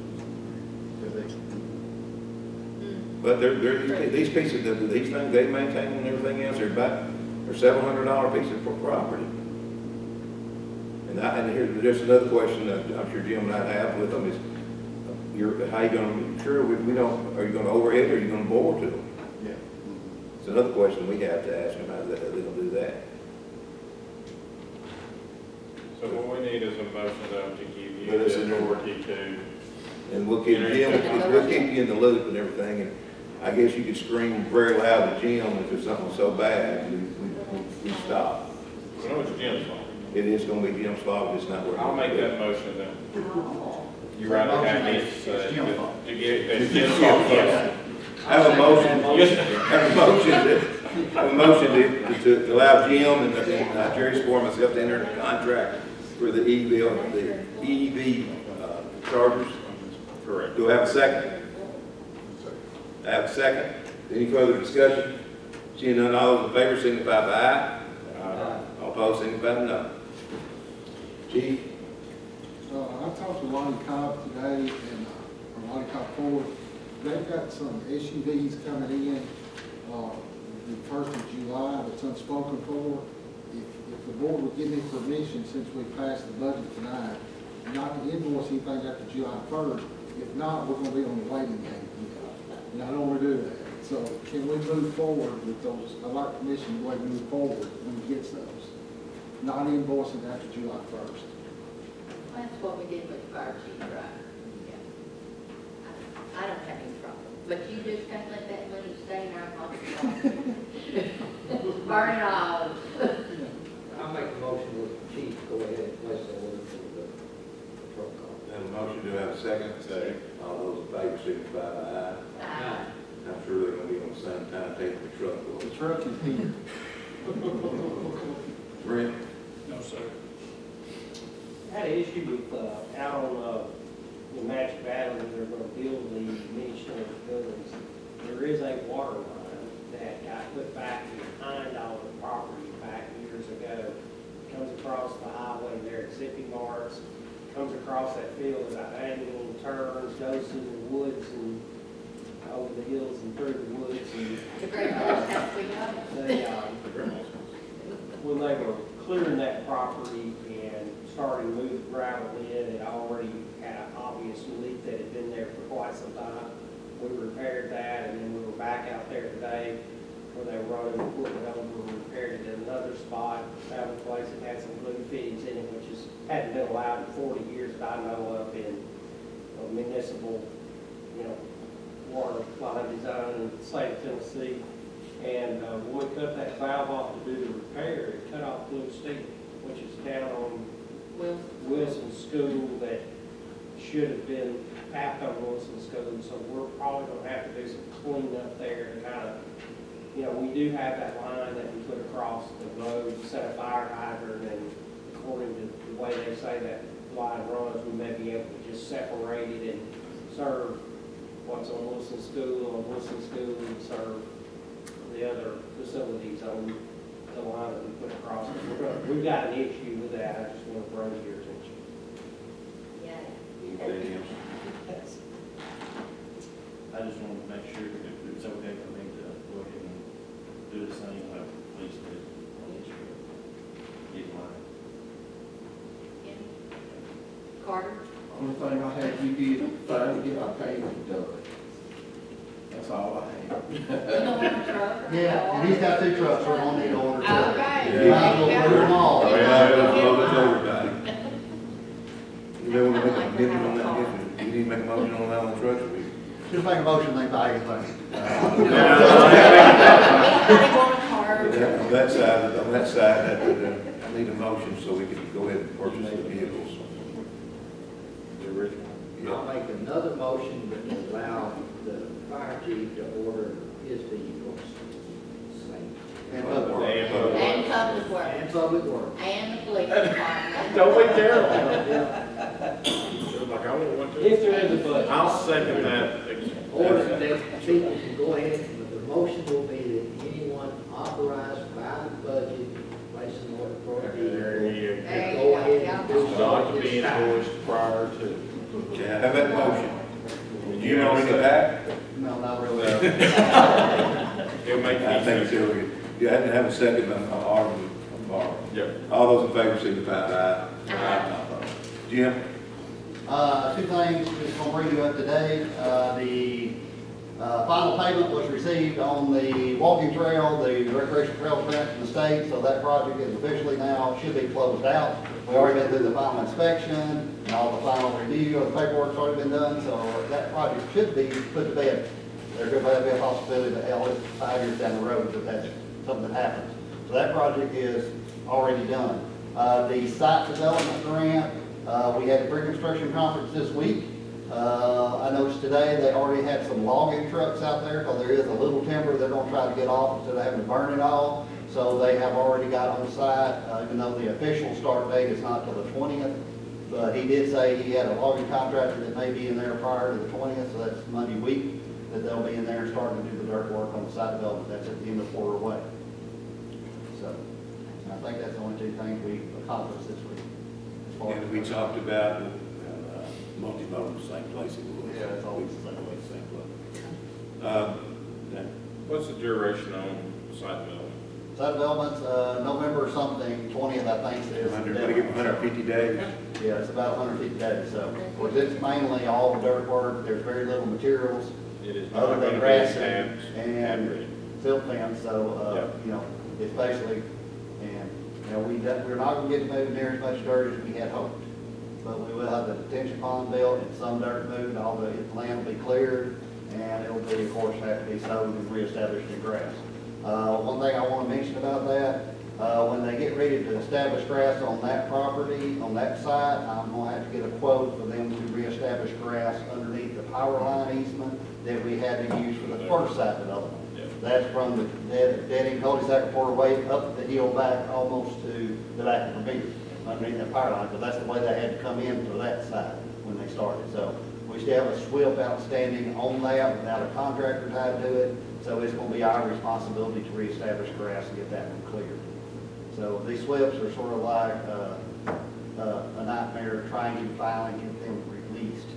But these pieces, these things they maintain and everything else, they're $700 piece of property. And here's just another question that I'm sure Jim and I have with them is, how you gonna, sure, we don't, are you gonna overhead or are you gonna bore to them? Yeah. It's another question we have to ask them, how they're gonna do that. So what we need is a motion though to give you But it's the in there. authority to, And we'll keep you in the loop and everything, and I guess you could scream very loud at Jim if there's something so bad, we stop. I know it's Jim's fault. It is gonna be Jim's fault, it's not working. I'll make that motion then. You right, okay, It's Jim's fault. to get, it's Jim's fault, yes. I have a motion, to allow Jim and Jerry Spore and myself to enter into contract for the EV chargers. Correct. Do I have a second? I have a second. Any further discussion? Seeing none, all those in favor signify by aye. All opposed signify by no. Chief? I talked to Lonnie Cobb today, and, or Lonnie Cobb Ford. They've got some SUVs coming in, the 1st of July that's unspoken for. If the board would give me permission, since we passed the budget tonight, not to invoice anything after July 1st. If not, we're gonna be on the waiting game. And I don't wanna do that. So can we move forward with those? I'd like permission to go ahead and move forward when we get those. Not invoicing after July 1st. That's what we did with the fire chief, right? Yeah. I don't have any problem, but you just can't let that money stay in our pocket. Burn it all. I'll make a motion with the chief, go ahead and place that order for the truck call. Have a motion, do I have a second? Second. All those in favor signify by aye. I'm sure they're gonna be on the same timetable the truck will. The truck is here. Brent? No, sir. I had an issue with, out on, the Magic Valley, they're gonna build the mini-storage buildings. There is a water line that got put back behind all the property back years ago. Comes across the highway there at Zippy Marks, comes across that field at an angle, turns, goes through the woods and over the hills and through the woods and. The great house house we know. They, when they were clearing that property and starting to move gravel in, it already had an obvious leak that had been there for quite some time. We repaired that, and then we were back out there today where they were running equipment over and repaired it in another spot, found a place that had some blue fittings in it, which hadn't been allowed in 40 years that I know of in municipal, water line design in the state of Tennessee. And when we cut that valve off to do the repair, it cut off Blue Steel, which is down on Wilson School that should have been tapped on Wilson School. So we're probably going to have to do some cleanup there to kind of, we do have that line that we put across the road, set a fire hydrant, and according to the way they say that line runs, we may be able to just separate it and serve what's on Wilson School, and serve the other facilities on the line that we put across. We've got an issue with that, I just want to bring to your attention. Yeah. Anything else? I just wanted to make sure if it's okay for me to go ahead and do the same like the police did on this year. Get mine. Carter? Only thing I had you did, trying to get our payment done. That's all I have. You don't want a truck? Yeah, and he's got 2 trucks, we're gonna need to order 2. Okay. You might as well order them all. Oh, yeah, that's everybody. You may want to make a motion on that, you need to make a motion on that on the trucks, or Just make a motion, they buy anything. Anybody want a car? on that side, I need a motion so we can go ahead and purchase the vehicles. The original. I'll make another motion to allow the fire chief to order his vehicles. Same. public works. And the police department. Don't be careful. Yeah. Like, I want one too. If there is a budget. I'll second that. Or that people can go ahead, but the motion will be that anyone authorized by the budget, place an order for a deed. There you go. There you Go go. ahead and do so. Not to be enforced prior to. Have that motion. Do you want to bring it back? No, not really. It'll make I think it it's illegal. You had to have a second on argument. Yep. All those in favor signify by aye. Aye. Jim? Two things, just gonna bring you up to date. The final payment was received on the walking trail, the recreation trail grant from the state, so that project is officially now, should be closed out. We already been through the final inspection, and all the final review of the paperwork's already been done, so that project should be put to bed. There could be a possibility that, hell, it's 5 years down the road, that that's something that happens. So that project is already done. The site development grant, we had a pre-construction conference this week. I noticed today they already had some logging trucks out there, because there is a little timber they're gonna try to get off instead of having to burn it all. So they have already got on site, even though the official start date is not till the 20th. But he did say he had a logging contractor that may be in there prior to the 20th, so that's Monday week, that they'll be in there starting to do the dirt work on the site development. That's at the end of Porter Way. So, I think that's the only two things we accomplished this week. as far as- And we talked about multimodal, same place it was. Yeah, it's always the same way. Same place. Dan? What's the duration on site development? Site development's, November something, 20th, I think it is. 150 days. Yeah, it's about 150 days, so, of course, it's mainly all dirt work, there's very little materials, It is other not than going to grass be and, and silt fence, so, you know, it's basically, and, you know, we're not gonna get to move near as much dirt as we had hoped. But we will have the detention pond built and some dirt moved, all the land will be cleared, and it'll be, of course, have to be sowed and reestablished in grass. One thing I wanna mention about that, when they get ready to establish grass on that property, on that site, I'm gonna have to get a quote for them to reestablish grass underneath the power line easement that we had to use for the first site development. That's from the dead end cul-de-sac of Porter Way up the hill back almost to the back of the meter, underneath that power line, because that's the way they had to come in for that site when they started. So we still have a SWIP outstanding on that without a contractor tied to it, so it's gonna be our responsibility to reestablish grass and get that one cleared. So these SWIPs are sort of like a nightmare trying to finally get them released.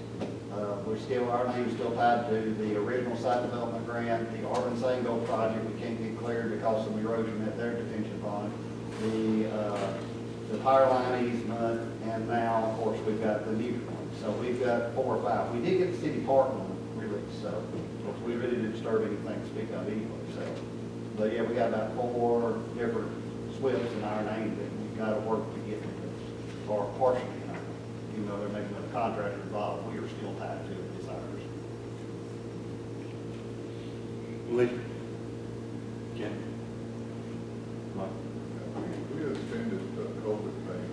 Our name's still tied to the original site development grant, the Arvin Sango project, we can't get cleared because of erosion at their detention pond, the power line easement, and now, of course, we've got the new one. So we've got 4 or 5. We did get the city park one released, so we really didn't disturb anything to speak of anyway, so. But yeah, we got about 4 different SWIPs in our name that we've got to work to get or partially, even though they're making a contractor involved, we are still tied to it, it's ours. Lee? Ken? Mike? We extended the COVID thing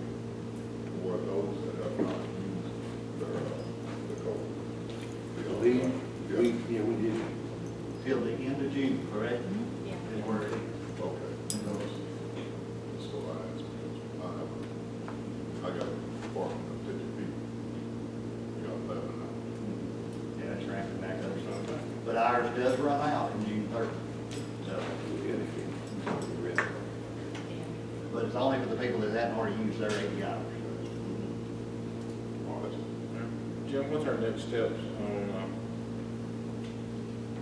for those that have not used the COVID. Yeah, we did. Till the end of June, correct? Yeah. Is where it is. Okay. So I got a department of 50 people. We got 11 now. Yeah, it's ramping back up some. But ours does run out in June 30th. So, but it's only for the people that haven't already used their 80 hours. Jim, what's our next steps on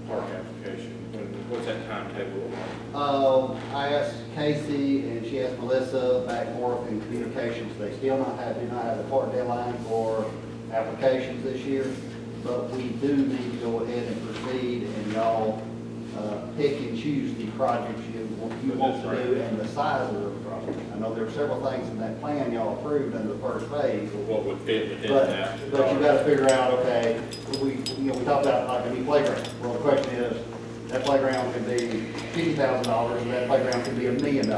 park application? What's that timetable like? I asked Casey and she asked Melissa back and forth in communications. They still do not have the court deadline for applications this year, but we do need to go ahead and proceed and y'all pick and choose the projects you want to do and the size of the project. I know there are several things in that plan y'all approved in the first phase. What would fit within that? But you gotta figure out, okay, we talked about like a new playground. Well, the question is, that playground could be $50,000 and that playground could be $1 million.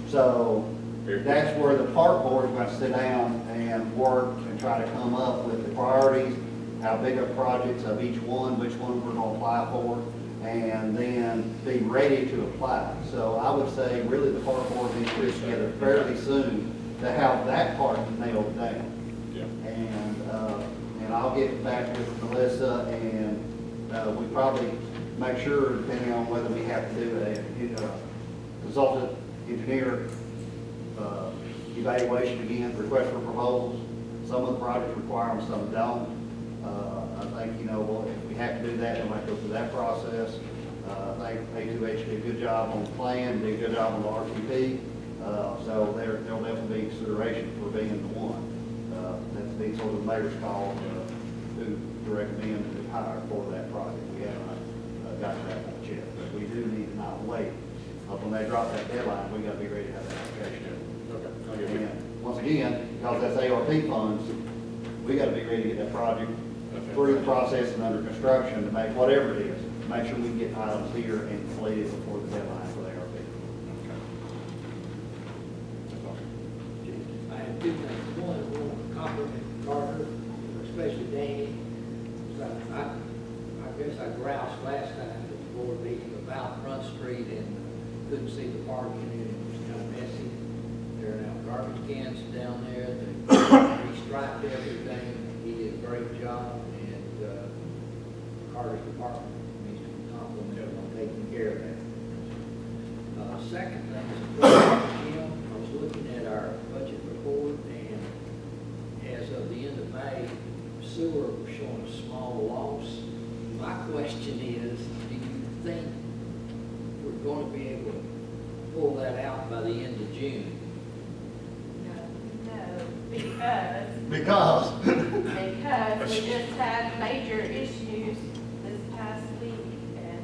So that's where the park board is gonna sit down and work and try to come up with the priorities, how big are projects of each one, which one we're gonna apply for. and then be ready to apply. So I would say really the park board needs to get together fairly soon to have that part nailed down. Yeah. And I'll get back with Melissa, and we probably make sure, depending on whether we have to do a consultant engineer evaluation again, request for proposals. Some of the projects require them, some don't. I think, well, if we have to do that, then we have to go through that process. I think A2H did a good job on the plan, did a good job on the RTP. So there'll definitely be consideration for being the one. That's been sort of the mayor's call to recommend to hire for that project. We haven't got that much yet, but we do need to not wait. When they drop that deadline, we gotta be ready to have that application. And once again, because that's ARP funds, we gotta be ready to get that project through the process and under construction to make whatever it is, to make sure we can get items here and completed before the deadline for the ARP. I have two things. One, I want to compliment Carter, especially Danny. So I guess I groused last time at the board meeting about Front Street and couldn't see the parking and it was kind of messy. There are now garbage cans down there. They restriped everything. He did a great job, and Carter's department needs to be complimented on taking care of that. Second thing is, Jim, I was looking at our budget report, and as of the end of May, sewer was showing a small loss. My question is, do you think we're going to be able to pull that out by the end of June? No, because Because we just had major issues this past week, and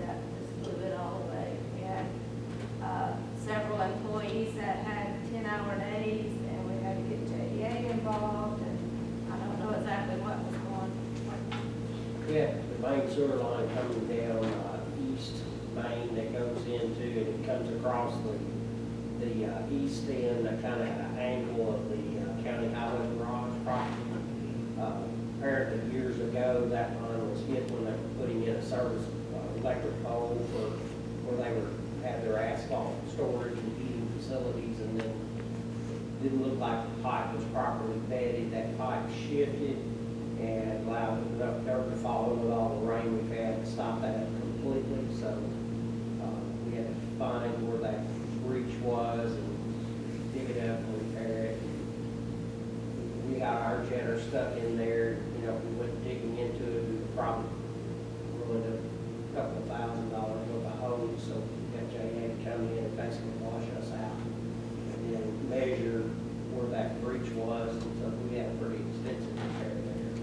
that just blew it all away. We had several employees that had 10-hour days, and we had to get JEA involved, and I don't know exactly what was going on. We have the main sewer line coming down East Main that goes into, and it comes across the east end, kind of an angle of the county highway garage property. Apparently years ago, that line was hit when they were putting in a service electric pole for where they had their asphalt storage and heating facilities, and then it didn't look like the pipe was properly bedded. That pipe shifted and allowed enough dirt to fall in with all the rain we've had to stop that completely. So we had to find where that breach was and dig it up and repair it. We got our jetter stuck in there. We went digging into it. We probably ruined a couple of $1,000 worth of hose. So we got JA to come in and basically wash us out and then measure where that breach was. And so we had a pretty extensive repair there.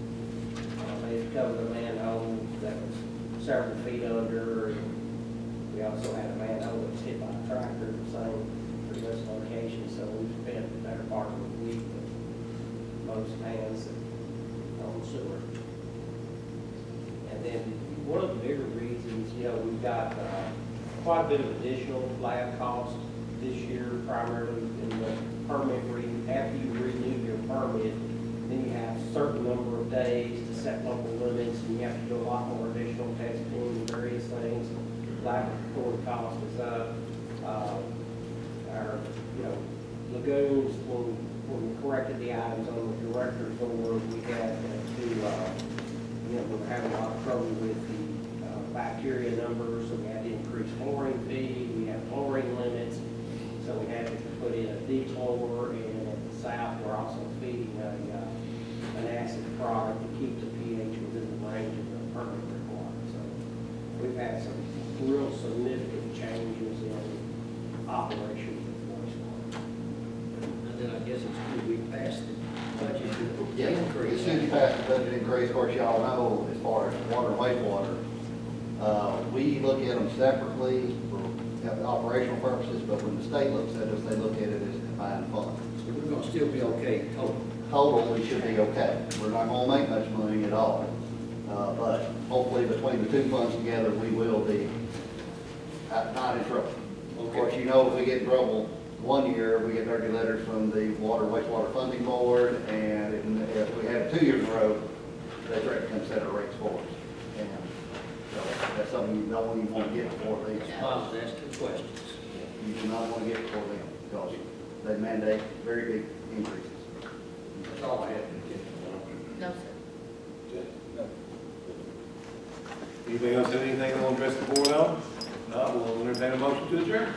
They had covered a manhole that was several feet under. And we also had a manhole that was hit by a tractor at the same pretty much location. So we spent the better part of the week with most hands on sewer. And then one of the bigger reasons, we've got quite a bit of additional lab cost this year, primarily in the permit reading. After you renew your permit, then you have a certain number of days to set local limits, and you have to do a lot more additional testing and various things. Laboratory cost is up. Our, lagoons, when we corrected the items on the director's board, we had to, we were having a lot of trouble with the bacteria numbers, so we had to increase chlorine feed. We have chlorine limits, so we had to put in a dechlor, and at the south, we're also feeding an acid product to keep the pH within the range of the permit requirement. So we've had some real significant changes in operations of wastewater. And then I guess it's good we passed the budget yeah, increase. as soon as you pass the budget increase, of course, y'all know, as far as water and wastewater, we look at them separately for operational purposes, but when the state looks at us, they look at it as a combined fund. So we're going to still be okay total. Total, we should be okay. We're not gonna make much money at all. But hopefully between the two funds together, we will be not in trouble. Of course, if we get in trouble one year, we get dirty letters from the Water Wastewater Funding Board, and if we have 2 years in a row, they threaten to set our rates for us. And so that's that's something you don't even want to get before they, I'll ask two questions. you do not want to get before them, because they mandate very big increases. That's all I have. No, sir. Anything else, anything you want to address the board on? No, we'll entertain a motion to adjourn.